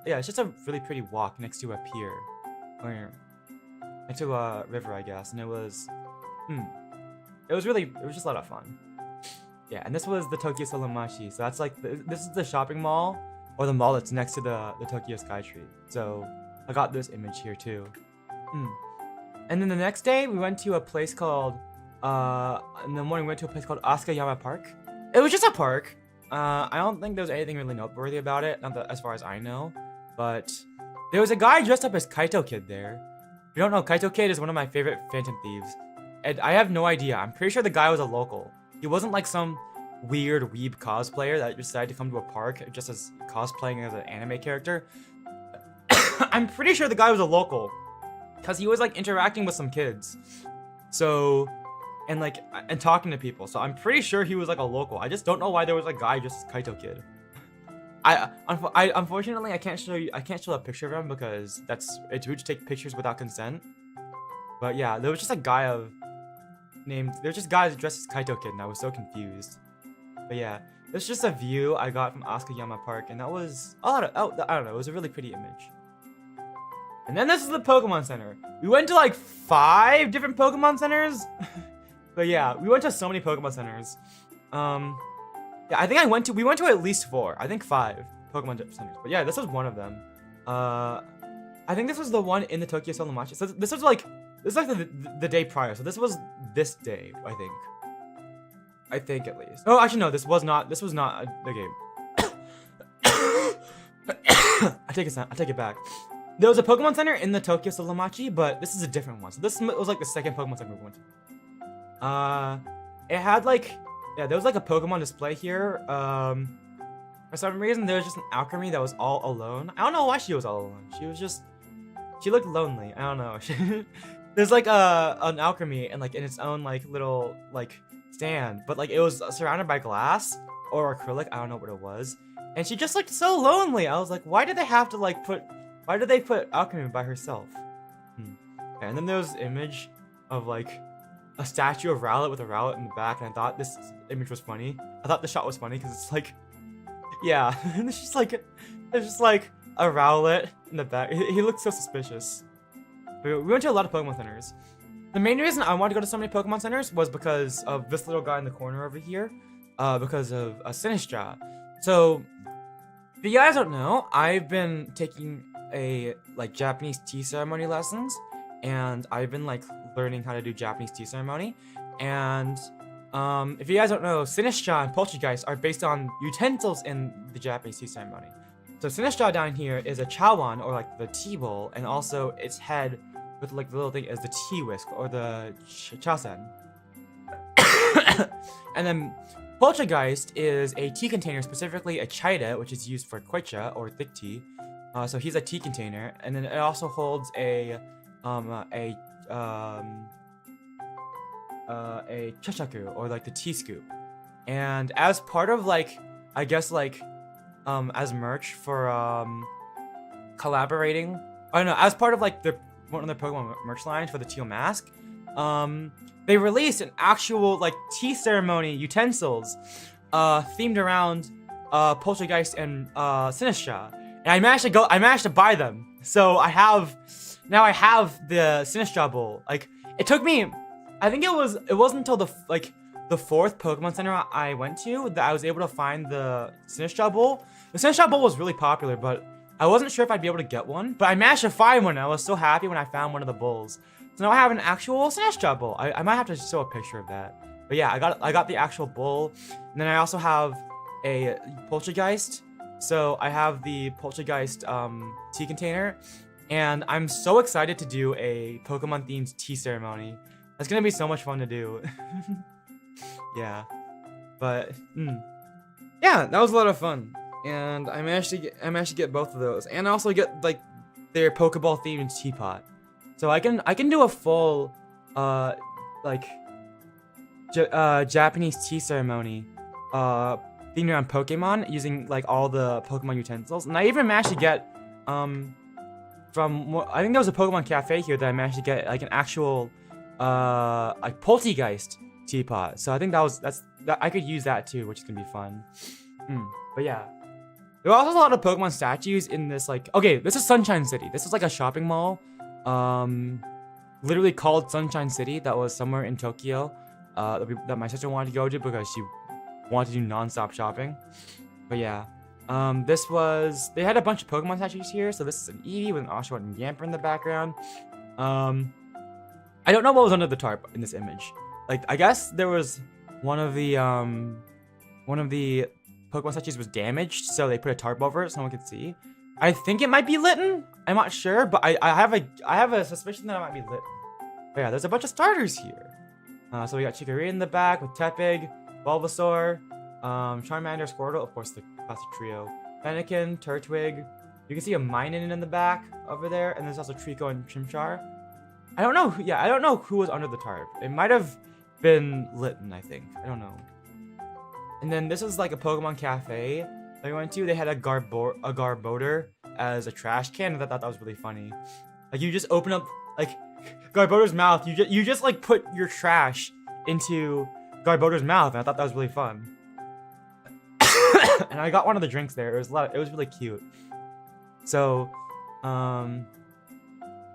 it's just a really pretty walk next to a pier, or next to a river, I guess, and it was just a lot of fun. Yeah, and this was the Tokyo Solamachi, so that's like, this is the shopping mall, or the mall that's next to the Tokyo Skytree, so I got this image here too. And then the next day, we went to a place called, in the morning we went to a place called Asakayama Park. It was just a park. I don't think there was anything really noteworthy about it, not that, as far as I know. But there was a guy dressed up as Kaito Kid there. If you don't know, Kaito Kid is one of my favorite Phantom Thieves. And I have no idea. I'm pretty sure the guy was a local. He wasn't like some weird weeb cosplayer that decided to come to a park just as cosplaying as an anime character. I'm pretty sure the guy was a local, because he was like interacting with some kids, so, and talking to people. So I'm pretty sure he was like a local. I just don't know why there was a guy just Kaito Kid. Unfortunately I can't show a picture of him because it's rude to take pictures without consent. But yeah, there was just a guy there's just guys dressed as Kaito Kid, and I was so confused. But yeah, this is just a view I got from Asakayama Park, and that was I don't know, it was a really pretty image. And then this is the Pokemon Center. We went to like 5 different Pokemon centers. But yeah, we went to so many Pokemon centers. Yeah, I think we went to at least 4. I think 5 Pokemon centers. But yeah, this was one of them. I think this was the one in the Tokyo Solamachi. So this was like the day prior. So this was this day, I think. I think at least. Oh, actually no, this was not the game. I take it back. There was a Pokemon Center in the Tokyo Solamachi, but this is a different one. So this was like the second Pokemon Center we went to. It had like, yeah, there was like a Pokemon display here. For some reason, there was just an alchemy that was all alone. I don't know why she was all alone. She looked lonely. I don't know. There's like an alchemy and like in its own like little like stand, but like it was surrounded by glass or acrylic. I don't know what it was. And she just looked so lonely. I was like, why did they put alchemy by herself? Okay, and then there was an image of like a statue of Rowlet with a Rowlet in the back, and I thought this image was funny. I thought the shot was funny because it's like, yeah, it's just like a Rowlet in the back. He looked so suspicious. We went to a lot of Pokemon centers. The main reason I wanted to go to so many Pokemon centers was because of this little guy in the corner over here, because of a Sinistra. So, if you guys don't know, I've been taking a like Japanese tea ceremony lessons, and I've been like learning how to do Japanese tea ceremony. And if you guys don't know, Sinistra and Poltergeist are based on utensils in the Japanese tea ceremony. So Sinistra down here is a chawan, or like the tea bowl, and also its head with like the little thing is the tea whisk, or the chasen. And then Poltergeist is a tea container, specifically a chaita, which is used for koicha, or thick tea. So he's a tea container, and then it also holds a chashaku, or like the tea scoop. And as part of like, I guess like, as merch for collaborating, I don't know, as part of like one of their Pokemon merch lines for the Teal Mask, they released an actual like tea ceremony utensils themed around Poltergeist and Sinistra. And I managed to buy them. So now I have the Sinistra bowl. Like, it took me, I think it wasn't until the 4th Pokemon Center I went to that I was able to find the Sinistra bowl. The Sinistra bowl was really popular, but I wasn't sure if I'd be able to get one. But I managed to find one, and I was so happy when I found one of the bowls. So now I have an actual Sinistra bowl. I might have to show a picture of that. But yeah, I got the actual bowl. And then I also have a Poltergeist. So I have the Poltergeist tea container. And I'm so excited to do a Pokemon themed tea ceremony. That's gonna be so much fun to do. Yeah. But yeah, that was a lot of fun. And I managed to get both of those. And I also get like their Pokeball themed teapot. So I can do a full Japanese tea ceremony themed around Pokemon using like all the Pokemon utensils. And I even managed to get from, I think there was a Pokemon cafe here that I managed to get like an actual like Poltergeist teapot. So I think I could use that too, which is gonna be fun. But yeah, there were also a lot of Pokemon statues in this. Like, okay, this is Sunshine City. This is like a shopping mall, literally called Sunshine City. That was somewhere in Tokyo, that my sister wanted to go to because she wanted to do non-stop shopping. But yeah, they had a bunch of Pokemon statues here. So this is an Eevee with an Oshawott and Yamper in the background. I don't know what was under the tarp in this image. Like, I guess there was one of the Pokemon statues was damaged, so they put a tarp over it so no one could see. I think it might be Litten. I'm not sure, but I have a suspicion that it might be Litten. But yeah, there's a bunch of starters here. So we got Chikorita in the back with Tepig, Bulbasaur, Charmander, Squirtle, of course the classic trio, Fennekin, Turtwig. You can see a Minun in the back over there, and there's also Trico and Chimchar. I don't know who was under the tarp. It might have been Litten, I think. I don't know. And then this is like a Pokemon cafe that we went to. They had a Garbodor as a trash can, and I thought that was really funny. Like, you just open up like Garbodor's mouth. You just like put your trash into Garbodor's mouth, and I thought that was really fun. And I got one of the drinks there. It was really cute. So,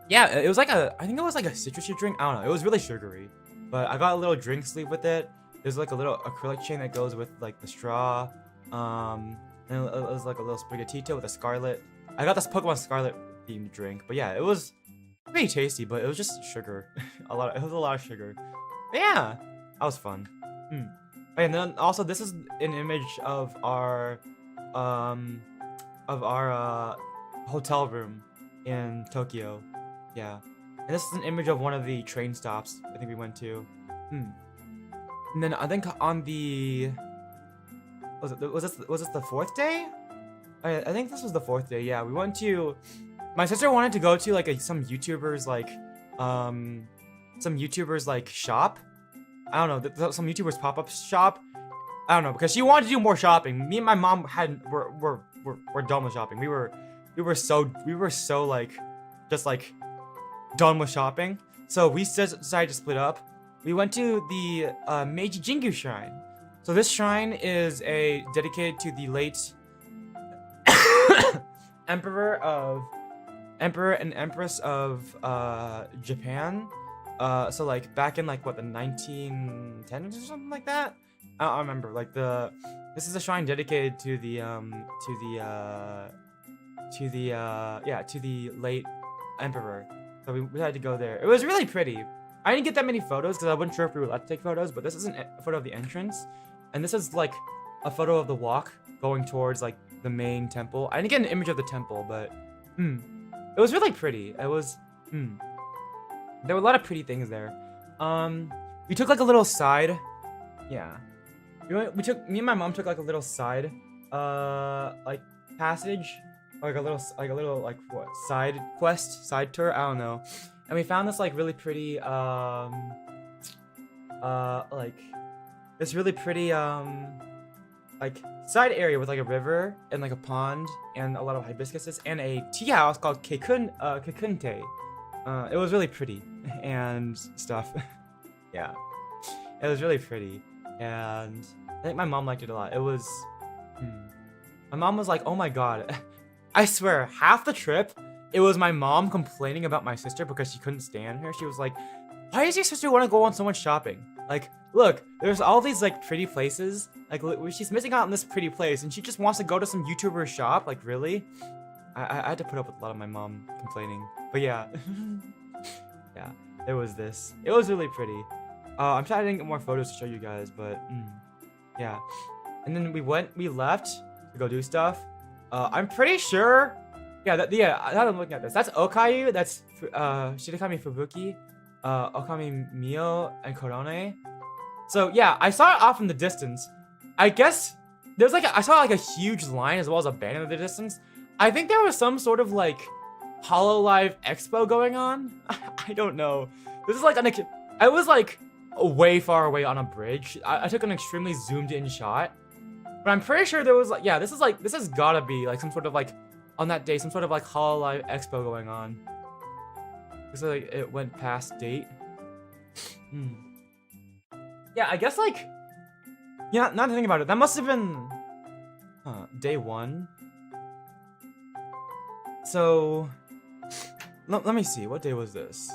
yeah, it was like I think it was like a citrusy drink. I don't know. It was really sugary. but I got a little drink sleeve with it. There's like a little acrylic chain that goes with like the straw. And it was like a little spaghettito with a Scarlet. I got this Pokemon Scarlet themed drink, but yeah, it was pretty tasty, but it was just sugar. It was a lot of sugar. But yeah, that was fun. And then also this is an image of our hotel room in Tokyo. Yeah. And this is an image of one of the train stops I think we went to. And then I think on the was this the 4th day? I think this was the 4th day. Yeah, we went to. My sister wanted to go to like some YouTubers like shop. I don't know, some YouTubers pop-up shop. I don't know, because she wanted to do more shopping. Me and my mom were done with shopping. We were so like just like done with shopping. So we decided to split up. We went to the Meiji Jingu Shrine. So this shrine is dedicated to the late Emperor and Empress of Japan. So like back in like what, the 1910s or something like that. I don't remember. Like this is a shrine dedicated to the late Emperor. So we had to go there. It was really pretty. I didn't get that many photos because I wasn't sure if we were allowed to take photos, but this is a photo of the entrance. And this is like a photo of the walk going towards like the main temple. I didn't get an image of the temple, but it was really pretty. It was there were a lot of pretty things there. We took like a little side. Yeah. Me and my mom took like a little side like passage. Like a little like what, side quest, side tour, I don't know. And we found this like really pretty like this really pretty like side area with like a river and like a pond and a lot of hibiscuses and a tea house called Kekunte. It was really pretty and stuff. Yeah, it was really pretty, and I think my mom liked it a lot. It was my mom was like, oh my god. I swear, half the trip, it was my mom complaining about my sister because she couldn't stand her. She was like, why does your sister want to go on so much shopping? Like, look, there's all these, like, pretty places. Like, she's missing out on this pretty place, and she just wants to go to some YouTuber shop. Like, really? I had to put up with a lot of my mom complaining. But yeah. Yeah, there was this. It was really pretty. I'm sorry I didn't get more photos to show you guys, but, yeah. And then we left to go do stuff. I'm pretty sure, now that I'm looking at this, that's Okayu, that's Shirakami Fubuki, Okami Mio, and Korone. So yeah, I saw it off in the distance. I guess there's like I saw like a huge line as well as a band in the distance. I think there was some sort of like HoloLive Expo going on. I don't know. This is like I was like way far away on a bridge. I took an extremely zoomed in shot. But I'm pretty sure there was like, yeah, this has gotta be like some sort of like, on that day, some sort of like HoloLive Expo going on. Looks like it went past date. Yeah, I guess like, yeah, not to think about it, that must have been day 1. So, let me see, what day was this?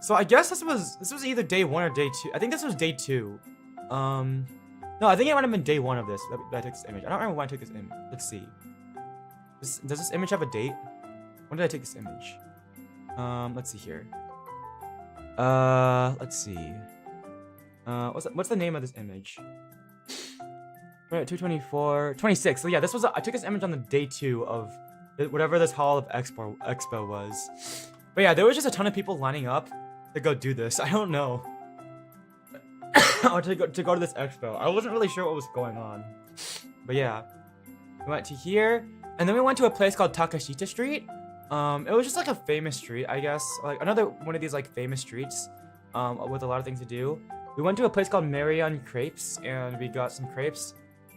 So I guess this was either day 1 or day 2. I think this was day 2. No, I think it might have been day 1 of this that I took this image. I don't remember when I took this image. Let's see. Does this image have a date? When did I take this image? Let's see here. Let's see. What's the name of this image? 224, 26. So yeah, I took this image on the day 2 of whatever this Hall of Expo was. But yeah, there was just a ton of people lining up to go do this. I don't know. Or to go to this expo. I wasn't really sure what was going on. But yeah. We went to here. And then we went to a place called Takashita Street. It was just like a famous street, I guess. Like another one of these like famous streets. With a lot of things to do. We went to a place called Marion Crepes and we got some crepes.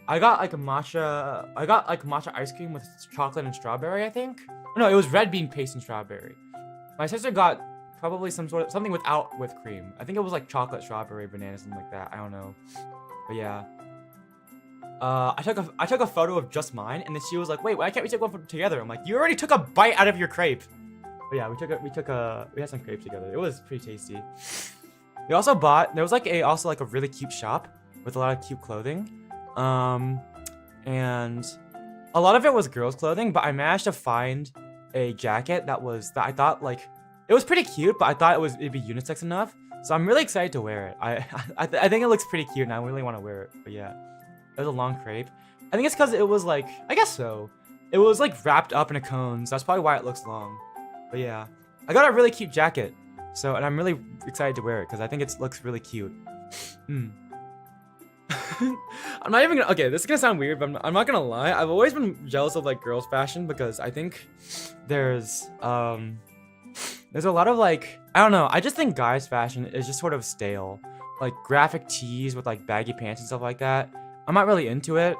I got like matcha ice cream with chocolate and strawberry, I think. No, it was red bean paste and strawberry. My sister got probably something without whipped cream. I think it was like chocolate, strawberry, banana, something like that. I don't know. But yeah. I took a photo of just mine, and then she was like, "Wait, why can't we take one photo together?" I'm like, "You already took a bite out of your crepe." But yeah, we had some crepes together. It was pretty tasty. We also there was like a really cute shop with a lot of cute clothing. And a lot of it was girls' clothing, but I managed to find a jacket that I thought like it was pretty cute, but I thought it'd be unisex enough. So I'm really excited to wear it. I think it looks pretty cute, and I really want to wear it. But yeah, it was a long crepe. I think it's because it was like, I guess so. It was like wrapped up in a cone, so that's probably why it looks long. But yeah, I got a really cute jacket, and I'm really excited to wear it because I think it looks really cute. I'm not even gonna, okay, this is gonna sound weird, but I'm not gonna lie. I've always been jealous of like girls' fashion because I think there's a lot of like, I don't know, I just think guys' fashion is just sort of stale. Like graphic tees with like baggy pants and stuff like that. I'm not really into it.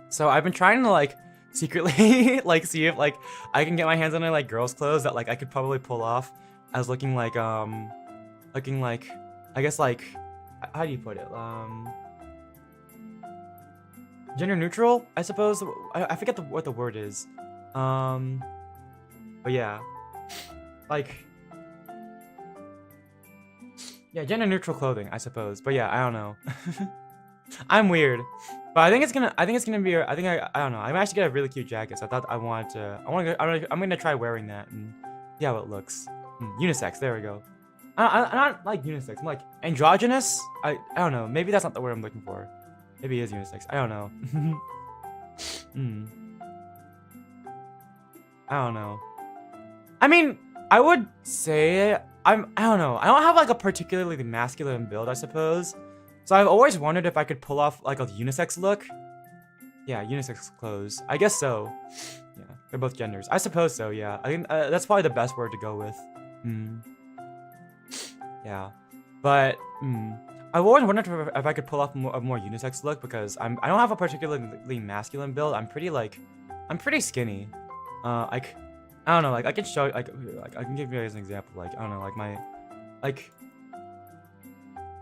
So I've been trying to like secretly like see if like I can get my hands on any like girls' clothes that like I could probably pull off as looking like I guess like, how do you put it? Gender neutral, I suppose. I forget what the word is. But yeah, like, yeah, gender neutral clothing, I suppose. But yeah, I don't know. I'm weird, but I think it's gonna be. I don't know. I'm actually get a really cute jacket, so I thought I'm gonna try wearing that and see how it looks. Unisex. There we go. I'm not like unisex. I'm like androgynous. I don't know. Maybe that's not the word I'm looking for. Maybe it is unisex. I don't know. I don't know. I mean, I would say I don't know. I don't have like a particularly masculine build, I suppose. So I've always wondered if I could pull off like a unisex look. Yeah, unisex clothes. I guess so. Yeah, they're both genders. I suppose so. Yeah, I think that's probably the best word to go with. Yeah, but I've always wondered if I could pull off a more unisex look because I don't have a particularly masculine build. I'm pretty skinny. Like, I don't know. Like I can show like I can give you guys an example. Like I don't know. Like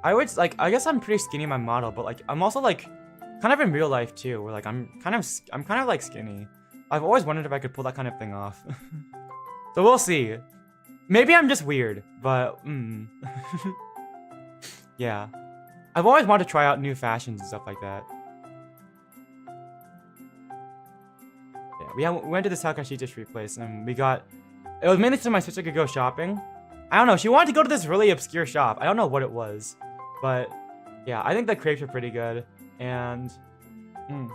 I would like I guess I'm pretty skinny in my model, but like I'm also like kind of in real life too, where like I'm kind of like skinny. I've always wondered if I could pull that kind of thing off. So we'll see. Maybe I'm just weird, but yeah. I've always wanted to try out new fashions and stuff like that. Yeah, we went to the Sakashita Street place and it was mainly so my sister could go shopping. I don't know, she wanted to go to this really obscure shop. I don't know what it was, but yeah, I think the crepes are pretty good. And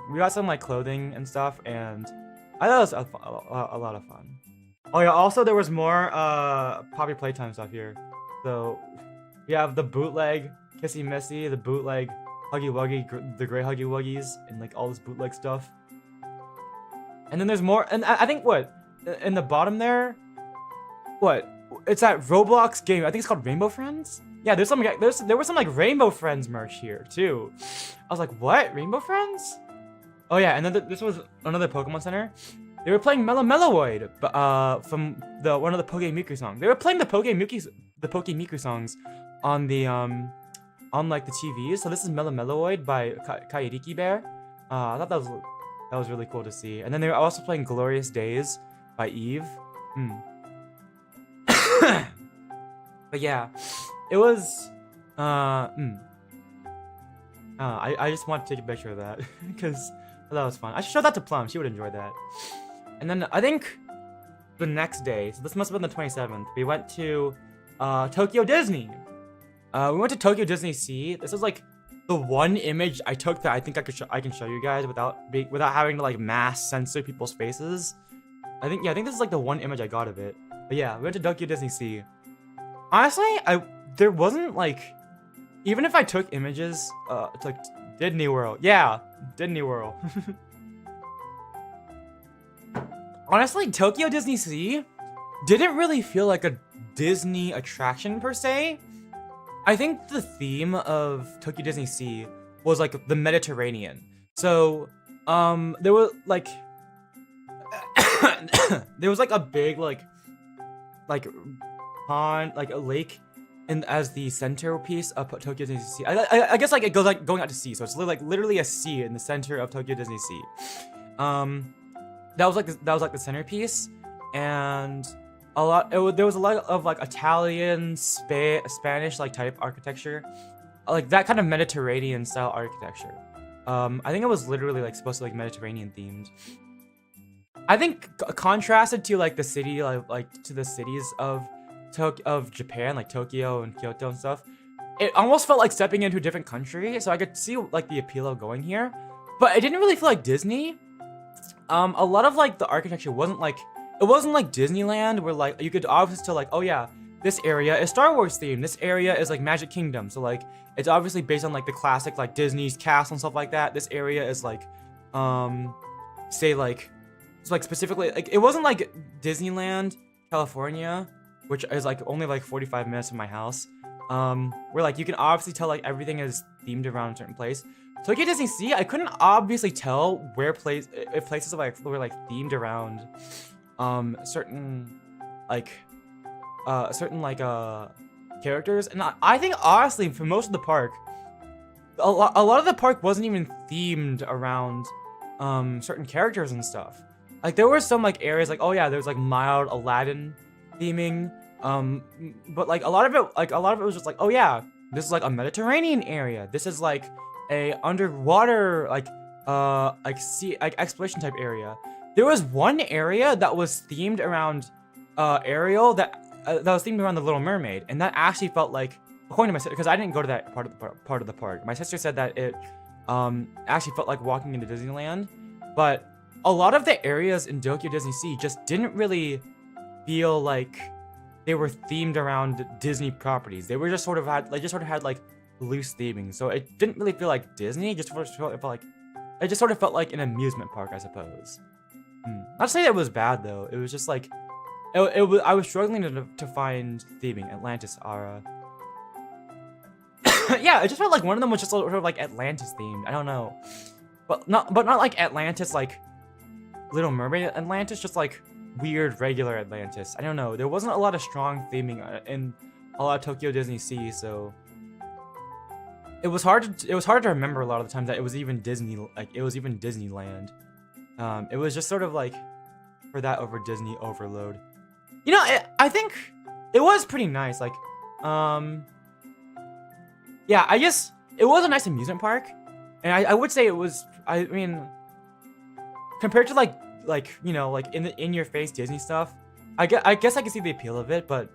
we got some like clothing and stuff, and I thought it was a lot of fun. Oh yeah, also there was more Poppy Playtime stuff here. So we have the bootleg Kissy Missy, the bootleg Huggy Wuggy, the Grey Huggy Wuggies, and like all this bootleg stuff. And then there's more, and I think what in the bottom there, what it's that Roblox game. I think it's called Rainbow Friends. Yeah, there was some like Rainbow Friends merch here too. I was like, what? Rainbow Friends? Oh yeah, and then this was another Pokemon Center. They were playing Mellow Mellowoid, from one of the Pokemiku songs. They were playing the Pokemiku songs on the on like the TVs. So this is Mellow Mellowoid by Kairiki Bear. I thought that was really cool to see. And then they were also playing Glorious Days by Eve. But yeah, it was I just want to take a picture of that because that was fun. I should show that to Plum. She would enjoy that. And then I think the next day, so this must have been the 27th, we went to Tokyo Disney. We went to Tokyo Disney Sea. This is like the one image I took that I think I can show you guys without having to like mass censor people's faces. I think this is like the one image I got of it. But yeah, we went to Tokyo Disney Sea. Honestly, there wasn't like, even if I took images, it's like Disney World. Yeah, Disney World. Honestly, Tokyo Disney Sea didn't really feel like a Disney attraction per se. I think the theme of Tokyo Disney Sea was like the Mediterranean. So, there was like there was like a big like pond, like a lake as the centerpiece of Tokyo Disney Sea. I guess like it goes like going out to sea, so it's literally a sea in the center of Tokyo Disney Sea. That was like the centerpiece, and there was a lot of like Italian, Spanish like type architecture, like that kind of Mediterranean style architecture. I think it was literally like supposed to like Mediterranean themed. I think contrasted to like the city, like to the cities of Japan, like Tokyo and Kyoto and stuff, it almost felt like stepping into a different country. So I could see like the appeal of going here, but it didn't really feel like Disney. A lot of like the architecture wasn't like Disneyland, where like you could obviously tell like, oh yeah, this area is Star Wars themed, this area is like Magic Kingdom, so like it's obviously based on like the classic like Disney's castle and stuff like that. This area is like say like it's like specifically like it wasn't like Disneyland California, which is like only like 45 minutes from my house, where like you can obviously tell like everything is themed around a certain place. Tokyo Disney Sea, I couldn't obviously tell if places were like themed around certain characters, and I think honestly for most of the park, a lot of the park wasn't even themed around certain characters and stuff. Like there were some like areas like, oh yeah, there's like mild Aladdin theming, but like a lot of it was just like, oh yeah, this is like a Mediterranean area, this is like a underwater like sea like exploration type area. There was one area that was themed around Ariel that was themed around the Little Mermaid, and that actually felt like, according to my sister, because I didn't go to that part of the park. My sister said that it actually felt like walking into Disneyland, but a lot of the areas in Tokyo Disney Sea just didn't really feel like they were themed around Disney properties. They were just sort of had like loose theming, so it didn't really feel like Disney. It just sort of felt like an amusement park, I suppose. Not to say that it was bad though. It was just like it was. I was struggling to find theming. Atlantis Ara. Yeah, it just felt like one of them was just sort of like Atlantis themed. I don't know, but not like Atlantis like Little Mermaid Atlantis. Just like weird regular Atlantis. I don't know. There wasn't a lot of strong theming in a lot of Tokyo Disney Sea, so it was hard to remember a lot of the times that it was even Disneyland. It was just sort of like for that over Disney overload. You know, I think it was pretty nice. Like, yeah, I guess it was a nice amusement park, and I would say it was. I mean, compared to like you know like in your face Disney stuff, I guess I can see the appeal of it, but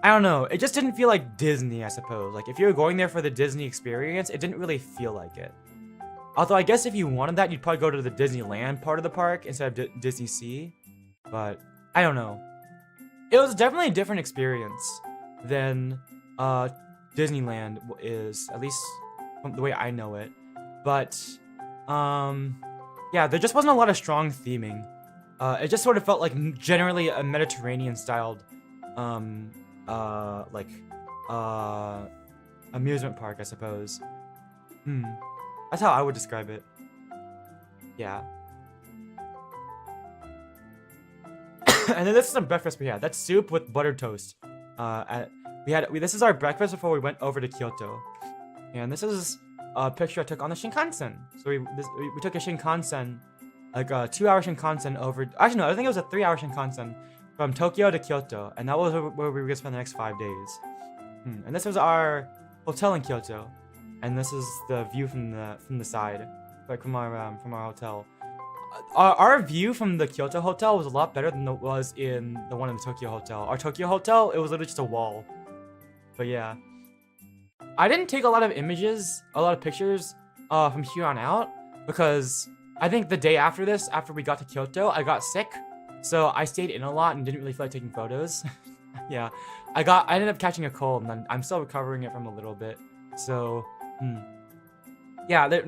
I don't know. It just didn't feel like Disney, I suppose. Like if you were going there for the Disney experience, it didn't really feel like it. Although I guess if you wanted that, you'd probably go to the Disneyland part of the park instead of Disney Sea. But I don't know. It was definitely a different experience than Disneyland is, at least from the way I know it. But yeah, there just wasn't a lot of strong theming. It just sort of felt like generally a Mediterranean styled amusement park, I suppose. That's how I would describe it. Yeah. And then this is some breakfast we had. That's soup with buttered toast. This is our breakfast before we went over to Kyoto. And this is a picture I took on the Shinkansen. So we took a Shinkansen, like a 2-hour Shinkansen over. Actually no, I think it was a 3-hour Shinkansen from Tokyo to Kyoto, and that was where we were gonna spend the next 5 days. And this was our hotel in Kyoto, and this is the view from the side, like from our hotel. Our view from the Kyoto hotel was a lot better than it was in the one in the Tokyo hotel. Our Tokyo hotel, it was literally just a wall. But yeah, I didn't take a lot of pictures from here on out, because I think the day after this, after we got to Kyoto, I got sick. So I stayed in a lot and didn't really feel like taking photos. Yeah, I ended up catching a cold, and I'm still recovering it from a little bit. So, yeah, there's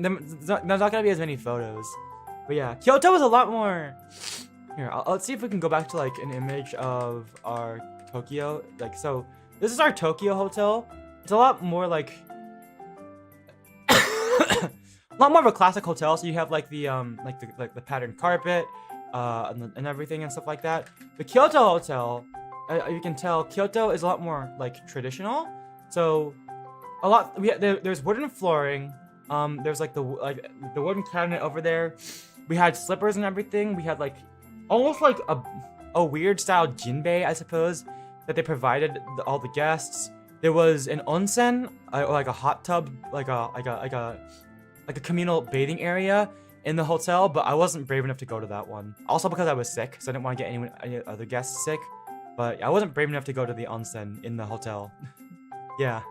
not gonna be as many photos. But yeah, Kyoto was a lot more. Here, let's see if we can go back to like an image of our Tokyo. Like, so this is our Tokyo hotel. It's a lot more like a lot more of a classic hotel. So you have like the the patterned carpet, and everything and stuff like that. The Kyoto hotel, you can tell Kyoto is a lot more like traditional. So there's wooden flooring. There's like the wooden cabinet over there. We had slippers and everything. We had like almost like a a weird style jinbei, I suppose, that they provided all the guests. There was an onsen, like a hot tub, like a communal bathing area in the hotel, but I wasn't brave enough to go to that one. Also because I was sick, so I didn't want to get any other guests sick. But I wasn't brave enough to go to the onsen in the hotel. Yeah.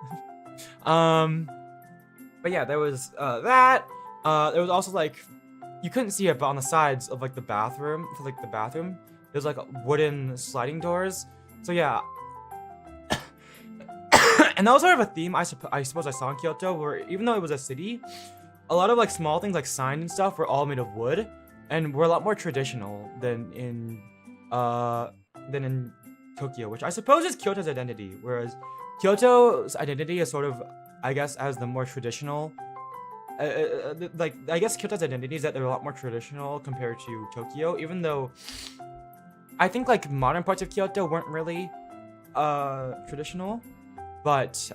But yeah, there was that. There was also like, you couldn't see it, but on the sides of like the bathroom, there's like wooden sliding doors. So yeah. And that was sort of a theme I suppose I saw in Kyoto, where even though it was a city, a lot of like small things like signs and stuff were all made of wood, and were a lot more traditional than in Tokyo, which I suppose is Kyoto's identity, whereas Kyoto's identity is sort of, I guess, as the more traditional. Like, I guess Kyoto's identity is that they're a lot more traditional compared to Tokyo, even though I think like modern parts of Kyoto weren't really traditional, but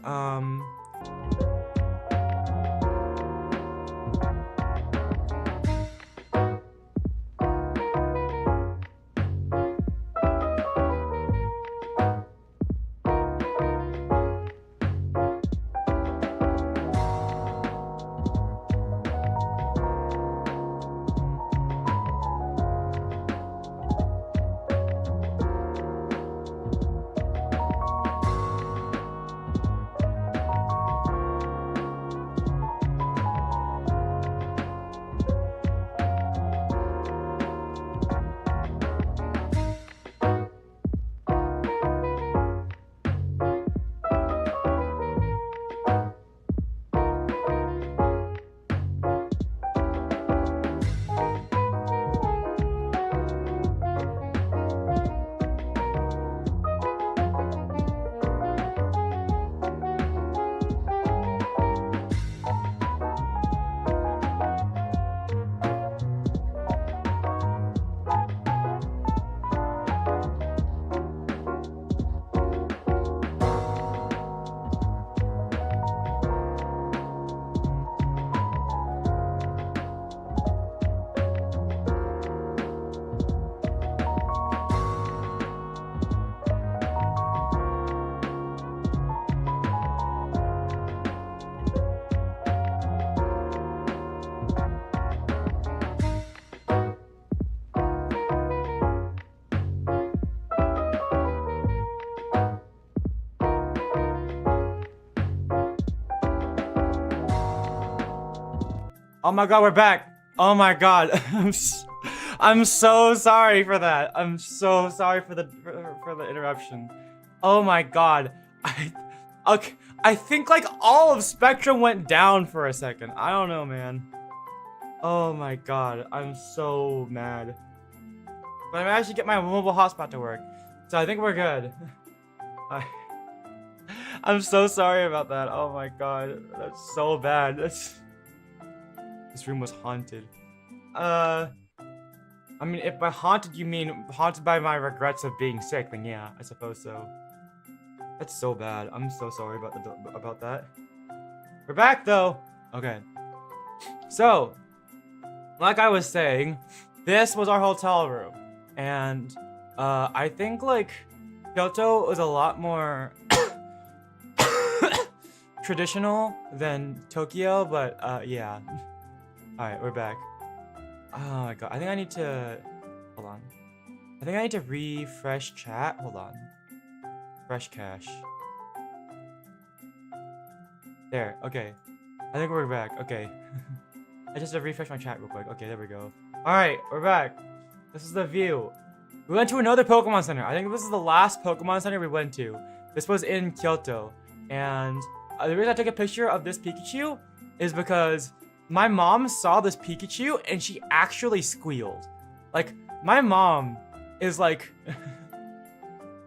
oh my god, we're back. Oh my god. I'm so sorry for that. I'm so sorry for the interruption. Oh my god. I think like all of Spectrum went down for a second. I don't know, man. Oh my god. I'm so mad. But I managed to get my mobile hotspot to work, so I think we're good. I'm so sorry about that. Oh my god. That's so bad. This room was haunted. I mean, if by haunted you mean haunted by my regrets of being sick, then yeah, I suppose so. That's so bad. I'm so sorry about that. We're back though. Okay. So, like I was saying, this was our hotel room, and I think like Kyoto is a lot more traditional than Tokyo, but yeah. Alright, we're back. Oh my god, I think I need to... Hold on. I think I need to refresh chat. Hold on. Fresh cache. There, okay. I think we're back, okay. I just have to refresh my chat real quick. Okay, there we go. Alright, we're back. This is the view. We went to another Pokemon Center. I think this is the last Pokemon Center we went to. This was in Kyoto. And the reason I took a picture of this Pikachu is because my mom saw this Pikachu and she actually squealed. Like, my mom is like...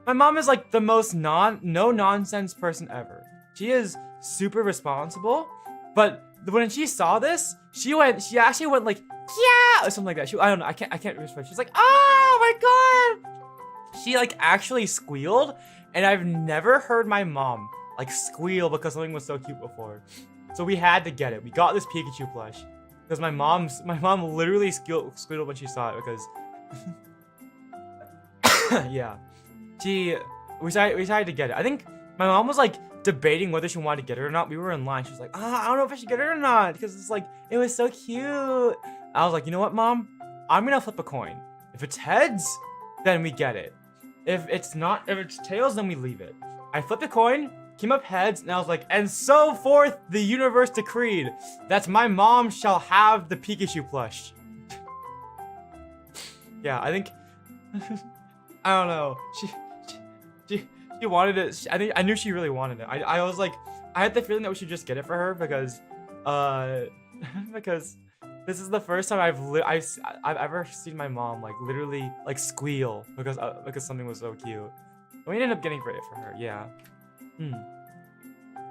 my mom is like the most no-nonsense person ever. She is super responsible, but when she saw this, she actually went like, yeah, or something like that. I don't know, I can't respect. She's like, oh my god! She like actually squealed, and I've never heard my mom like squeal because something was so cute before. So we had to get it. We got this Pikachu plush because my mom literally squealed when she saw it because Yeah. We decided to get it. I think my mom was like debating whether she wanted to get it or not. We were in line. She was like, I don't know if I should get it or not because it's like it was so cute. I was like, you know what, Mom? I'm gonna flip a coin. If it's heads, then we get it. If it's tails, then we leave it. I flipped a coin, came up heads, and I was like, and so forth the universe decreed that my mom shall have the Pikachu plush. Yeah, I think I don't know. She wanted it. I knew she really wanted it. I was like, I had the feeling that we should just get it for her because because this is the first time I've ever seen my mom like literally like squeal because something was so cute. We ended up getting it for her. Yeah.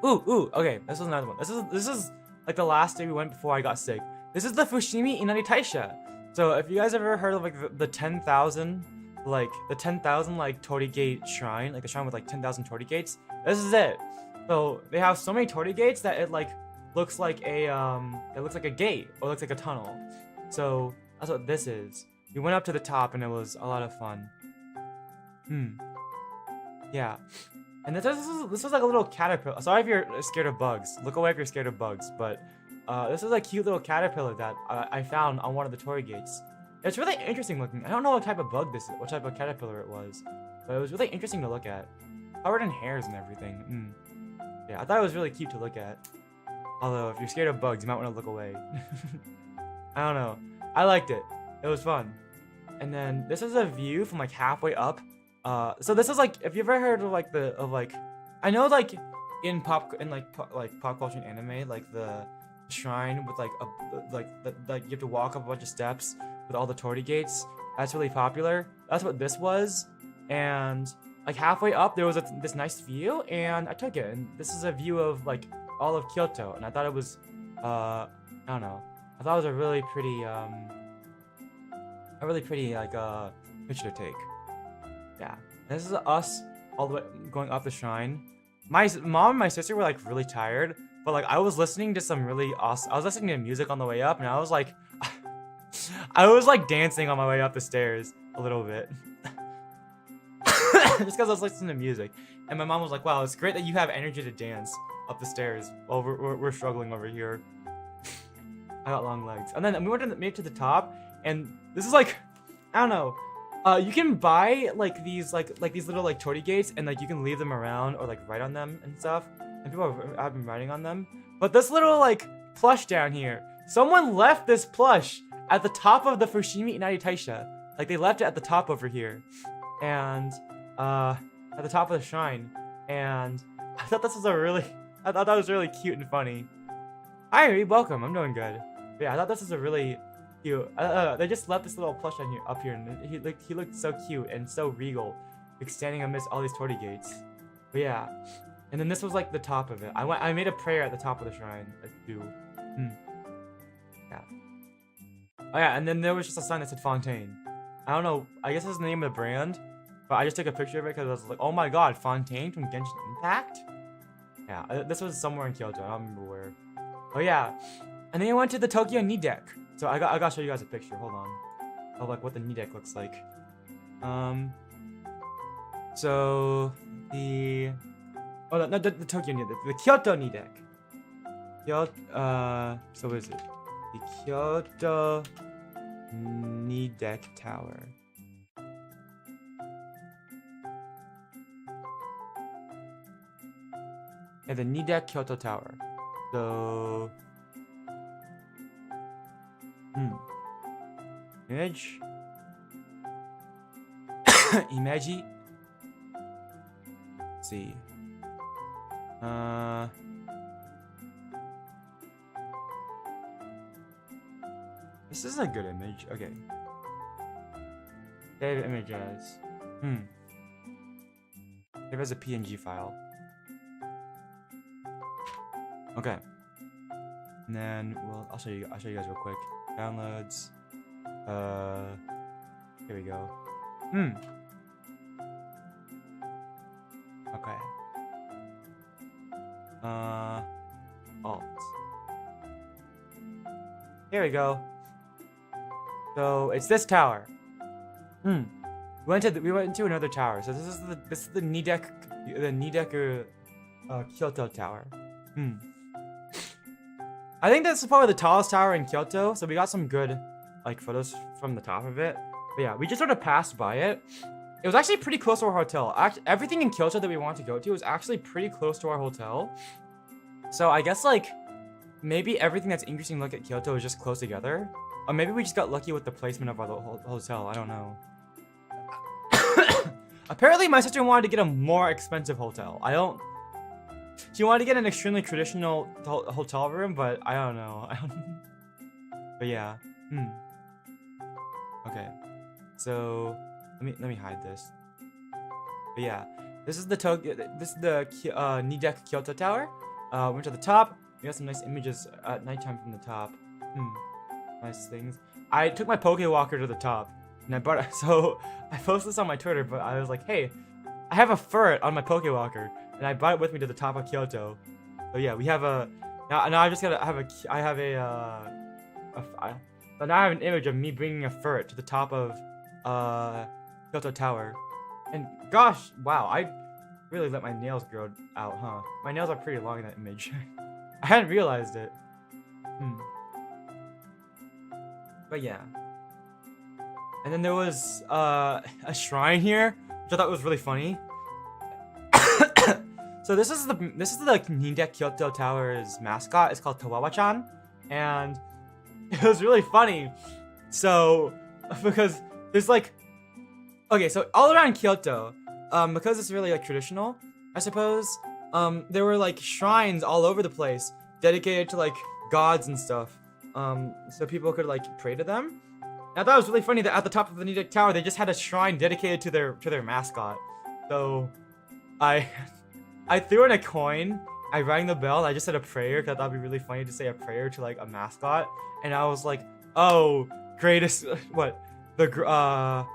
Ooh. Okay, this was another one. This is like the last day we went before I got sick. This is the Fushimi Inari Taisha. So if you guys ever heard of like the 10,000 like Torii Gate shrine, like a shrine with like 10,000 Torii Gates, this is it. So they have so many Torii Gates that it like looks like a gate or looks like a tunnel. So that's what this is. We went up to the top and it was a lot of fun. Yeah. And this was like a little caterpillar. Sorry if you're scared of bugs. Look away if you're scared of bugs. But this is a cute little caterpillar that I found on one of the Torii Gates. It's really interesting looking. I don't know what type of bug this is, what type of caterpillar it was, but it was really interesting to look at. Covered in hairs and everything. Yeah, I thought it was really cute to look at. Although, if you're scared of bugs, you might want to look away. I don't know. I liked it. It was fun. And then this is a view from like halfway up. So this is like, if you've ever heard of like I know like in pop culture and anime, like the shrine with like you have to walk up a bunch of steps with all the Torii Gates. That's really popular. That's what this was. And like halfway up there was this nice view and I took it. And this is a view of like all of Kyoto. And I thought it was I don't know. I thought it was a really pretty like picture to take. Yeah. And this is us all the way going up the shrine. My mom and my sister were like really tired, but like I was listening to some really awesome. I was listening to music on the way up, and I was like dancing on my way up the stairs a little bit, just because I was listening to music. And my mom was like, "Wow, it's great that you have energy to dance up the stairs while we're struggling over here." I got long legs, and then we made it to the top, and this is like, I don't know. You can buy like these little like Torii Gates, and like you can leave them around or like write on them and stuff. And people have been writing on them. But this little like plush down here, someone left this plush at the top of the Fushimi Inari Taisha. Like they left it at the top over here, and at the top of the shrine. And I thought this was I thought that was really cute and funny. Hi, Ari, welcome. I'm doing good. But yeah, I thought this was a really cute. They just left this little plush on up here, and he looked so cute and so regal, like standing amidst all these Torii Gates. But yeah, and then this was like the top of it. I made a prayer at the top of the shrine. Yeah. Oh yeah, and then there was just a sign that said Fontaine. I don't know. I guess it's the name of the brand, but I just took a picture of it because I was like, oh my god, Fontaine from Genshin Impact. Yeah, this was somewhere in Kyoto. I don't remember where. Oh yeah, and then I went to the Tokyo knee deck. So I gotta show you guys a picture. Hold on, of like what the knee deck looks like. So the Tokyo knee deck, the Kyoto knee deck. So what is it? The Kyoto knee deck tower. Yeah, the knee deck Kyoto tower. So. Image. Imagi. Let's see. This is a good image. Okay. Save image as. Save as a PNG file. Okay. And then I'll show you guys real quick. Downloads. Here we go. Okay. Alt. Here we go. So it's this tower. we went to another tower. So this is the Nideku Kyoto Tower. I think this is probably the tallest tower in Kyoto, so we got some good like photos from the top of it. But yeah, we just sort of passed by it. It was actually pretty close to our hotel. Everything in Kyoto that we wanted to go to was actually pretty close to our hotel. So I guess like maybe everything that's interesting to look at Kyoto is just close together. Or maybe we just got lucky with the placement of our hotel. I don't know. Apparently my sister wanted to get a more expensive hotel. She wanted to get an extremely traditional hotel room, but I don't know. But yeah. Okay. So let me hide this. But yeah, this is the Nideku Kyoto Tower. Went to the top. We got some nice images at nighttime from the top. Nice things. I took my Poke Walker to the top, and I posted this on my Twitter. But I was like, hey, I have a ferret on my Poke Walker, and I brought it with me to the top of Kyoto. So yeah, we have a now I just gotta have but now I have an image of me bringing a ferret to the top of Kyoto Tower. And gosh, wow, I really let my nails grow out, huh? My nails are pretty long in that image. I hadn't realized it. But yeah. And then there was a shrine here, which I thought was really funny. So this is the Nideku Kyoto Tower's mascot. It's called Tawawa-chan, and it was really funny. So because there's like, okay, so all around Kyoto, because it's really like traditional, I suppose, there were like shrines all over the place dedicated to like gods and stuff, so people could like pray to them. And I thought it was really funny that at the top of the Nideku Tower they just had a shrine dedicated to their mascot. So I threw in a coin, I rang the bell, and I just said a prayer because I thought it'd be really funny to say a prayer to like a mascot. And I was like, oh, greatest what the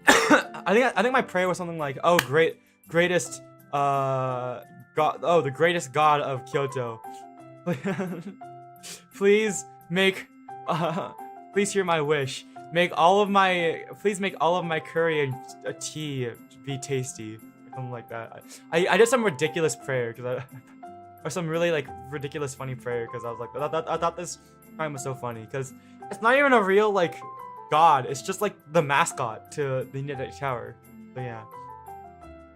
I think my prayer was something like, oh, greatest god, oh, the greatest god of Kyoto. Please please hear my wish. Please make all of my curry and tea be tasty. Something like that. I did some ridiculous prayer or some really like ridiculous funny prayer because I was like, I thought this time was so funny because it's not even a real like god. It's just like the mascot to the Nideku Tower. So yeah,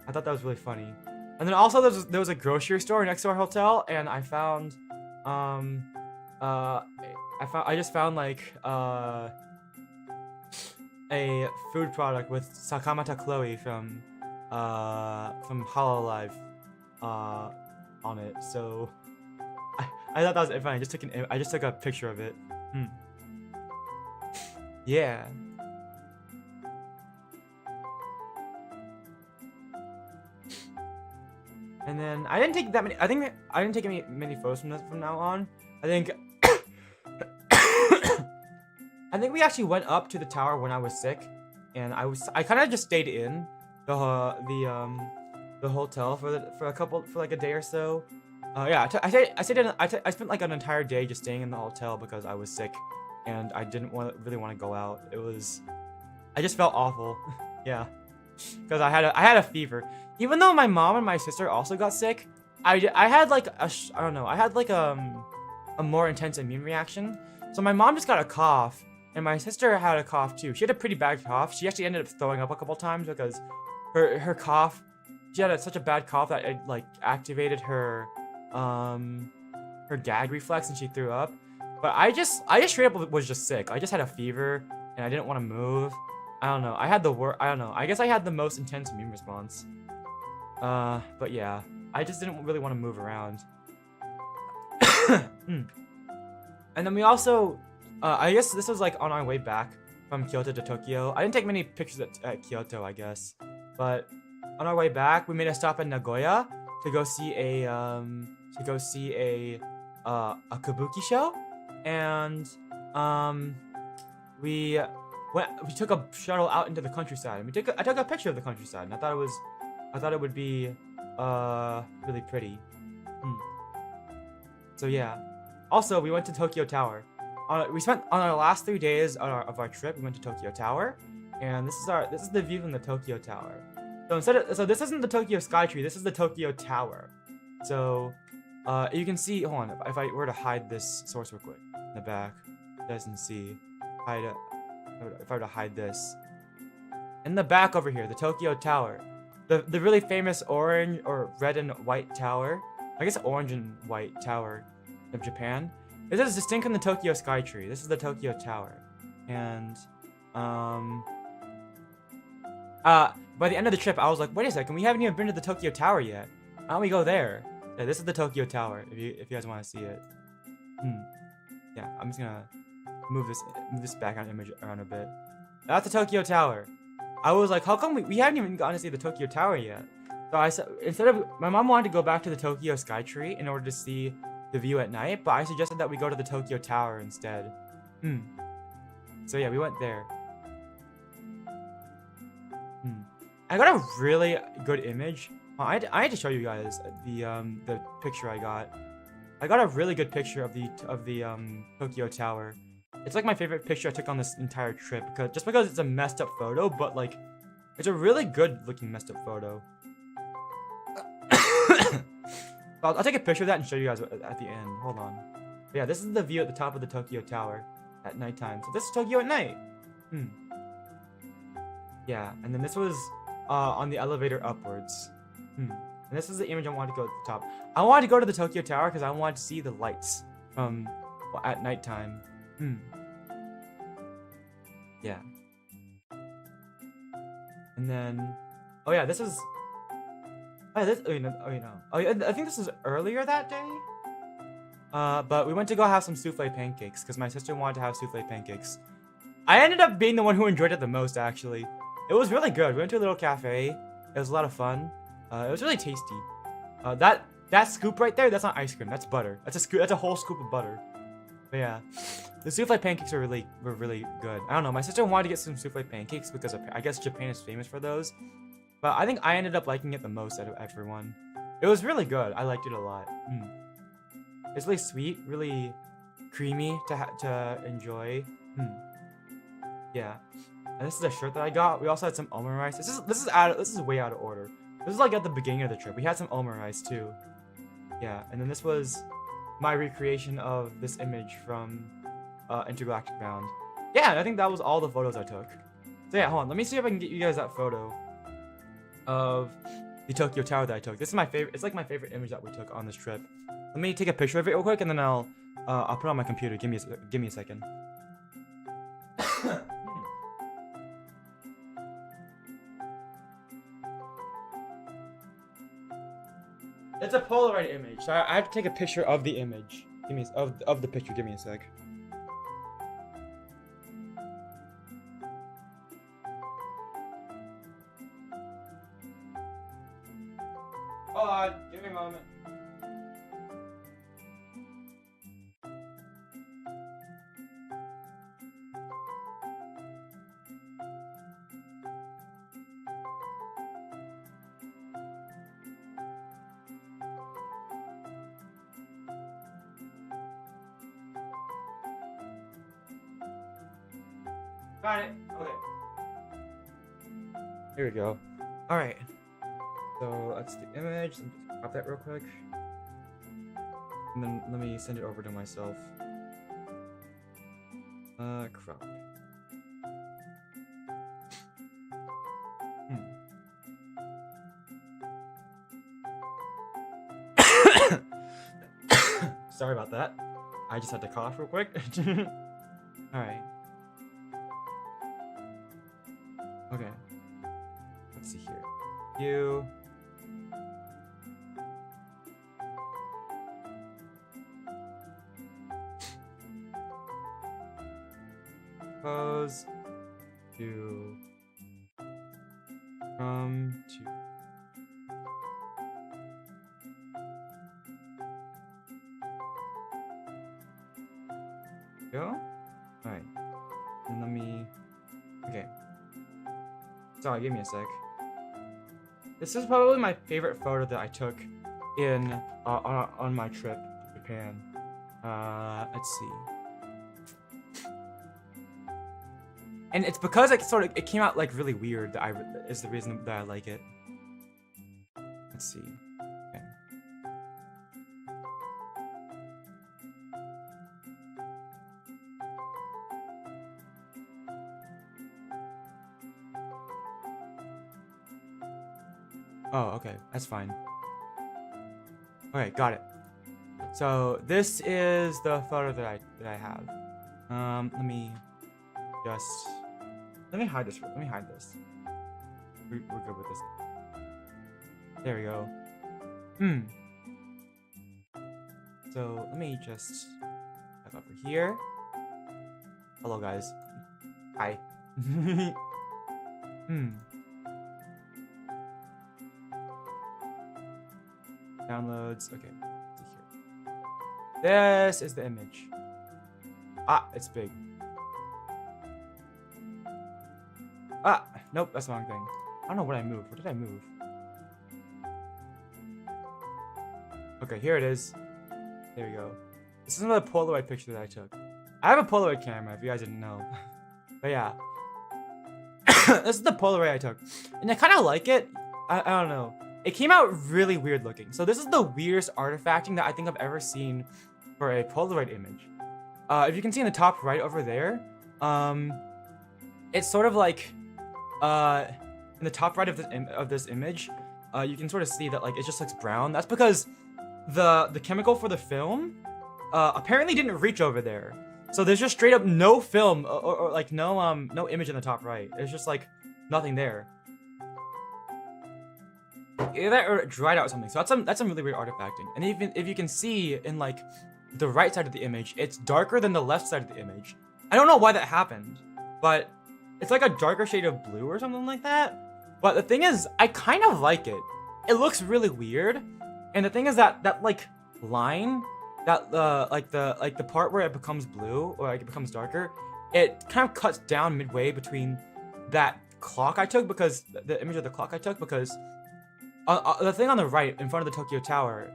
I thought that was really funny. And then also there was a grocery store next to our hotel, and I found I just found like a food product with Sakamata Chloe from Hololive on it. So I thought that was funny. I just took a picture of it. Yeah. And then I didn't take that many. I didn't take many photos from now on. I think I think we actually went up to the tower when I was sick, and I kind of just stayed in the hotel for like a day or so. Yeah, I spent like an entire day just staying in the hotel because I was sick, and I didn't really want to go out. I just felt awful. Yeah, because I had a fever. Even though my mom and my sister also got sick, I had like I don't know, I had like a more intense immune reaction. So my mom just got a cough, and my sister had a cough too. She had a pretty bad cough. She actually ended up throwing up a couple times because her cough, she had such a bad cough that it like activated her gag reflex, and she threw up. But I just straight up was just sick. I just had a fever, and I didn't want to move. I don't know. I don't know. I guess I had the most intense immune response. But yeah, I just didn't really want to move around. And then we also, I guess this was like on our way back from Kyoto to Tokyo. I didn't take many pictures at Kyoto, I guess. But on our way back, we made a stop in Nagoya to go see a kabuki show, and we took a shuttle out into the countryside, and I took a picture of the countryside, and I thought it would be really pretty. So yeah. Also, we went to Tokyo Tower. We spent on our last 3 days of our trip. We went to Tokyo Tower, and this is the view from the Tokyo Tower. So this isn't the Tokyo Skytree, this is the Tokyo Tower. So you can see, hold on, if I were to hide this source real quick in the back, you guys can see, if I were to hide this. In the back over here, the Tokyo Tower. The really famous orange or red and white tower. I guess orange and white tower of Japan. This is distinct from the Tokyo Skytree. This is the Tokyo Tower. And by the end of the trip, I was like, wait a second, we haven't even been to the Tokyo Tower yet. Why don't we go there? Yeah, this is the Tokyo Tower, if you guys want to see it. Yeah, I'm just gonna move this background image around a bit. That's the Tokyo Tower. I was like, how come we haven't even gotten to see the Tokyo Tower yet? So I said, my mom wanted to go back to the Tokyo Skytree in order to see the view at night, but I suggested that we go to the Tokyo Tower instead. So yeah, we went there. I got a really good image. I had to show you guys the picture I got. I got a really good picture of the Tokyo Tower. It's like my favorite picture I took on this entire trip because it's a messed up photo, but like it's a really good looking messed up photo. I'll take a picture of that and show you guys at the end. Hold on. But yeah, this is the view at the top of the Tokyo Tower at nighttime. So this is Tokyo at night. Yeah, and then this was on the elevator upwards. And this is the image I wanted to go to the top. I wanted to go to the Tokyo Tower because I wanted to see the lights from at nighttime. Yeah. And then, oh yeah, this is. I think this was earlier that day. But we went to go have some souffle pancakes because my sister wanted to have souffle pancakes. I ended up being the one who enjoyed it the most, actually. It was really good. We went to a little cafe. It was a lot of fun. It was really tasty. That scoop right there, that's not ice cream. That's butter. That's a whole scoop of butter. But yeah, the souffle pancakes were really good. I don't know. My sister wanted to get some souffle pancakes because I guess Japan is famous for those. But I think I ended up liking it the most out of everyone. It was really good. I liked it a lot. It's really sweet, really creamy to enjoy. Yeah. And this is a shirt that I got. We also had some almond rice. This is way out of order. This is like at the beginning of the trip. We had some almond rice too. Yeah, and then this was my recreation of this image from Intergalactic Bound. Yeah, I think that was all the photos I took. So yeah, hold on. Let me see if I can get you guys that photo of the Tokyo Tower that I took. This is my favorite. It's like my favorite image that we took on this trip. Let me take a picture of it real quick, and then I'll put it on my computer. Give me a second. It's a Polaroid image, so I have to take a picture of the image. Of the picture. Give me a sec. Hold on, give me a moment. Got it. Okay. Here we go. All right. So that's the image. Let me just crop that real quick. And then let me send it over to myself. Crop. Sorry about that. I just had to cough real quick. Alright. Okay. Let's see here. You. Pose. To. From. To. Go. Alright. And let me. Okay. Sorry, give me a sec. This is probably my favorite photo that I took in on my trip to Japan. Let's see. And it's because it came out like really weird that is the reason that I like it. Let's see. Okay. Oh, okay, that's fine. Okay, got it. So this is the photo that I have. Let me hide this. Let me hide this. We're good with this. There we go. So let me just back over here. Hello, guys. Hi. Downloads. Okay. Let's see here. This is the image. Ah, it's big. Ah, nope, that's the wrong thing. I don't know what I moved. What did I move? Okay, here it is. There we go. This is another Polaroid picture that I took. I have a Polaroid camera, if you guys didn't know. But yeah. This is the Polaroid I took. And I kind of like it. I don't know. It came out really weird looking. So this is the weirdest artifacting that I think I've ever seen for a Polaroid image. If you can see in the top right over there, it's sort of like, in the top right of this image, you can sort of see that like it just looks brown. That's because the chemical for the film apparently didn't reach over there. So there's just straight up no film or like no image in the top right. There's just like nothing there. Either that or it dried out or something. So that's some really weird artifacting. And even if you can see in like the right side of the image, it's darker than the left side of the image. I don't know why that happened, but it's like a darker shade of blue or something like that. But the thing is, I kind of like it. It looks really weird. And the thing is that like line, that like the part where it becomes blue or like it becomes darker, it kind of cuts down midway between that clock I took, because the image of the clock I took, because the thing on the right in front of the Tokyo Tower,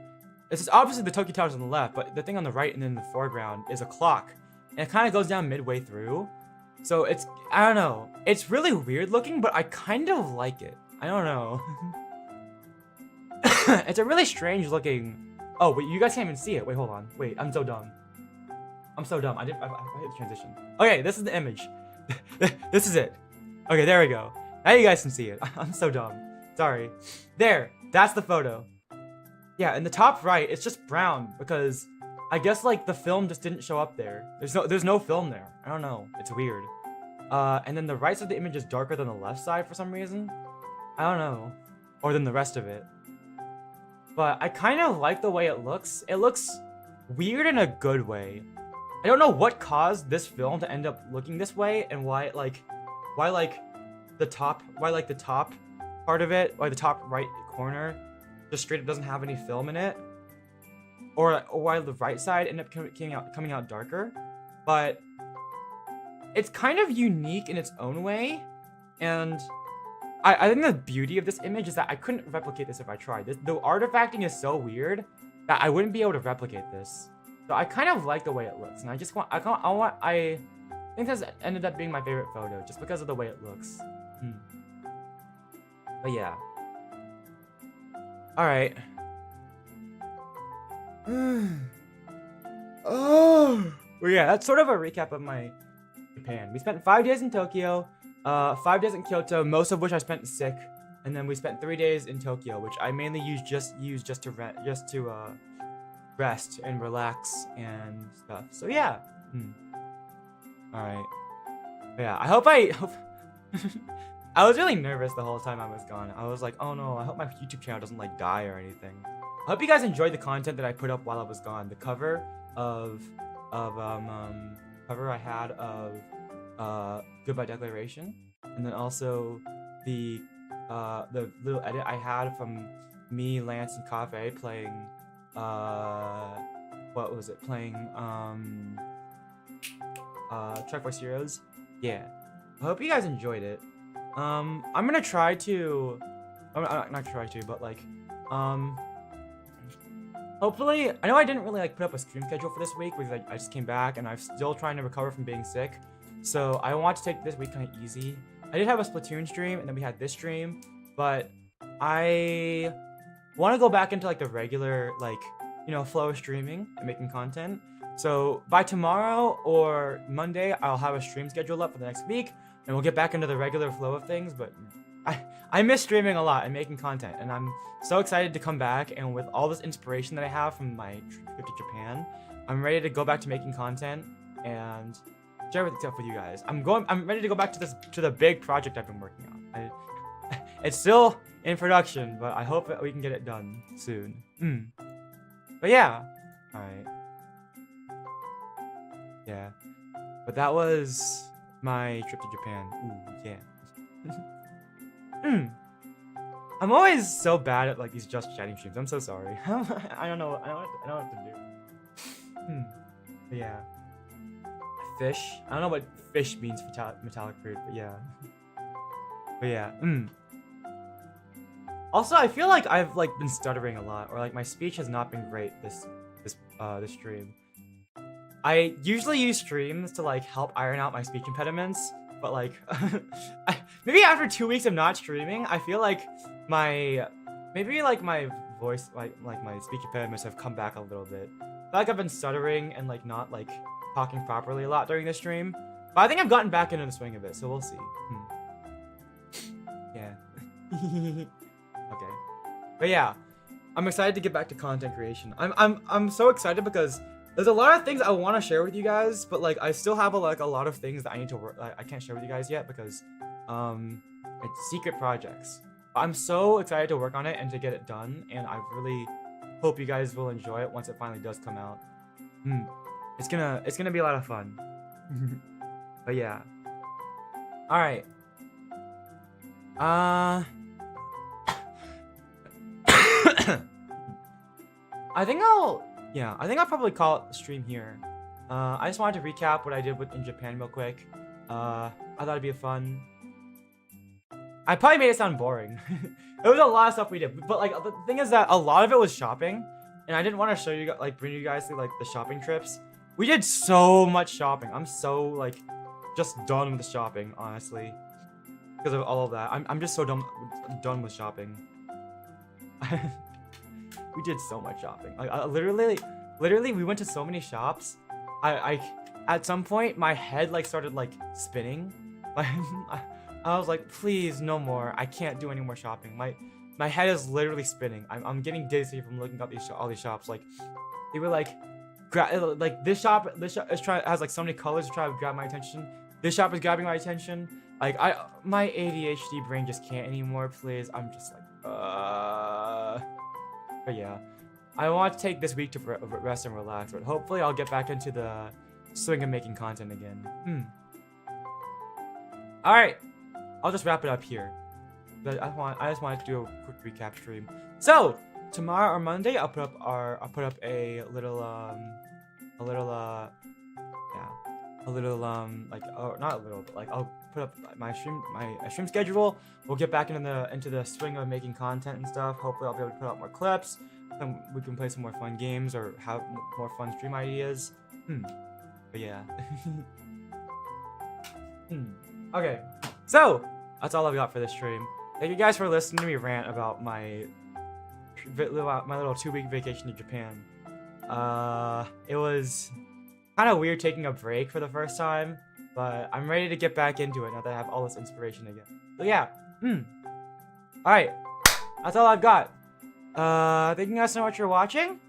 this is obviously the Tokyo Tower's on the left, but the thing on the right and in the foreground is a clock, and it kind of goes down midway through. So it's, I don't know, it's really weird looking, but I kind of like it. I don't know. It's a really strange looking. Oh wait, you guys can't even see it. Wait, hold on. Wait, I'm so dumb. I hit the transition. Okay, this is the image. This is it. Okay, there we go. Now you guys can see it. I'm so dumb. Sorry. There, that's the photo. Yeah, in the top right, it's just brown because I guess like the film just didn't show up there. There's no film there. I don't know. It's weird. And then the right side of the image is darker than the left side for some reason. I don't know. Or than the rest of it. But I kind of like the way it looks. It looks weird in a good way. I don't know what caused this film to end up looking this way and why the top part of it, or the top right corner, just straight up doesn't have any film in it, or why the right side ended up coming out darker. But it's kind of unique in its own way, and I think the beauty of this image is that I couldn't replicate this if I tried. The artifacting is so weird that I wouldn't be able to replicate this. So I kind of like the way it looks, and I think this ended up being my favorite photo just because of the way it looks. But yeah. Alright. Oh! Well, yeah, that's sort of a recap of my Japan. We spent 5 days in Tokyo, 5 days in Kyoto, most of which I spent sick, and then we spent 3 days in Tokyo, which I mainly used just to rest and relax and stuff. So yeah. Alright. Yeah, I hope I was really nervous the whole time I was gone. I was like, oh no, I hope my YouTube channel doesn't like die or anything. I hope you guys enjoyed the content that I put up while I was gone. The cover cover I had of Goodbye Declaration, and then also the little edit I had from me, Lance, and Cafe playing what was it? Playing Truck Force Heroes. Yeah. I hope you guys enjoyed it. I'm gonna try to, not try to, but like, hopefully, I know I didn't really like put up a stream schedule for this week because I just came back and I'm still trying to recover from being sick. So I want to take this week kind of easy. I did have a Splatoon stream, and then we had this stream, but I want to go back into like the regular, like, you know, flow of streaming and making content. So by tomorrow or Monday, I'll have a stream scheduled up for the next week, and we'll get back into the regular flow of things. But I miss streaming a lot and making content, and I'm so excited to come back. And with all this inspiration that I have from my trip to Japan, I'm ready to go back to making content and share everything stuff with you guys. I'm ready to go back to the big project I've been working on. It's still in production, but I hope that we can get it done soon. But yeah, all right. Yeah, but that was my trip to Japan. Ooh, yeah. I'm always so bad at like these just chatting streams. I'm so sorry. I don't know. I don't know what to do. But yeah. Fish. I don't know what fish means for metallic fruit, but yeah. But yeah. Also, I feel like I've like been stuttering a lot, or like my speech has not been great this stream. I usually use streams to like help iron out my speech impediments, but like maybe after 2 weeks of not streaming, I feel like my voice, like my speech impediments have come back a little bit. I feel like I've been stuttering and like not like talking properly a lot during this stream, but I think I've gotten back into the swing of it, so we'll see. Yeah. Okay. But yeah, I'm excited to get back to content creation. I'm so excited because there's a lot of things I want to share with you guys, but like I still have a lot of things that I need to work. I can't share with you guys yet because it's secret projects. But I'm so excited to work on it and to get it done, and I really hope you guys will enjoy it once it finally does come out. It's gonna be a lot of fun. But yeah. All right. I think I'll probably call it the stream here. I just wanted to recap what I did in Japan real quick. I thought it'd be fun. I probably made it sound boring. It was a lot of stuff we did, but like the thing is that a lot of it was shopping, and I didn't want to show you, like, bring you guys through like the shopping trips. We did so much shopping. I'm so like just done with the shopping, honestly, because of all of that. I'm just so done with shopping. We did so much shopping. Like literally, we went to so many shops. I at some point my head like started like spinning. Like I was like, please, no more. I can't do any more shopping. My head is literally spinning. I'm getting dizzy from looking at all these shops. Like they were like, this shop has like so many colors to try to grab my attention. This shop is grabbing my attention. Like my ADHD brain just can't anymore. Please, I'm just like, But yeah, I want to take this week to rest and relax, but hopefully I'll get back into the swing of making content again. All right, I'll just wrap it up here. But I just wanted to do a quick recap stream. So tomorrow or Monday, I'll put up a little I'll put up my stream schedule. We'll get back into the swing of making content and stuff. Hopefully I'll be able to put out more clips, and we can play some more fun games or have more fun stream ideas. But yeah. Okay, so that's all I've got for this stream. Thank you guys for listening to me rant about my little 2-week vacation to Japan. It was kind of weird taking a break for the first time, but I'm ready to get back into it now that I have all this inspiration again. So yeah. Alright, that's all I've got. Thank you guys so much for watching.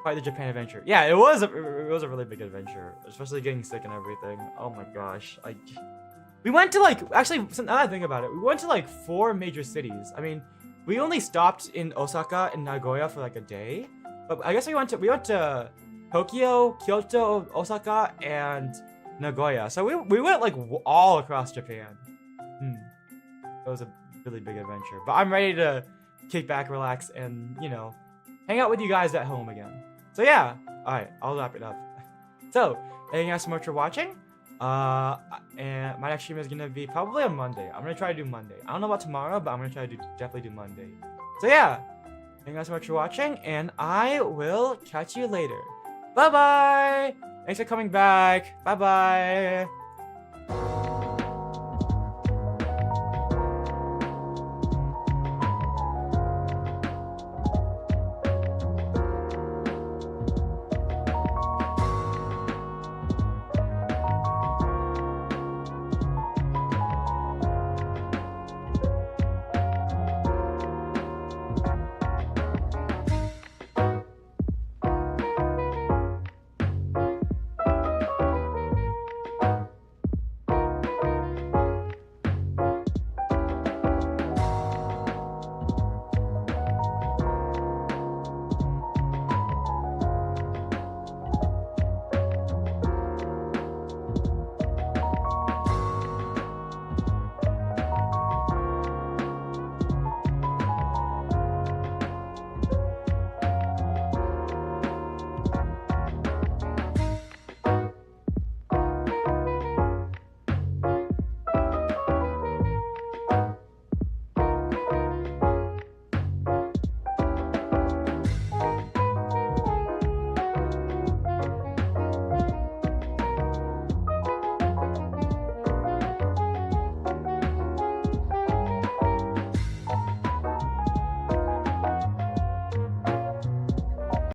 Quite the Japan adventure. Yeah, it was a really big adventure, especially getting sick and everything. Oh my gosh. We went to actually, now that I think about it, we went to like 4 major cities. I mean, we only stopped in Osaka and Nagoya for like a day, but I guess we went to Tokyo, Kyoto, Osaka, and Nagoya. So we went like all across Japan. It was a really big adventure, but I'm ready to kick back, relax, and, you know, hang out with you guys at home again. So yeah, all right, I'll wrap it up. So thank you guys so much for watching. And my next stream is gonna be probably on Monday. I'm gonna try to do Monday. I don't know about tomorrow, but I'm gonna try to definitely do Monday. So yeah, thank you guys so much for watching, and I will catch you later. Bye bye. Thanks for coming back. Bye bye.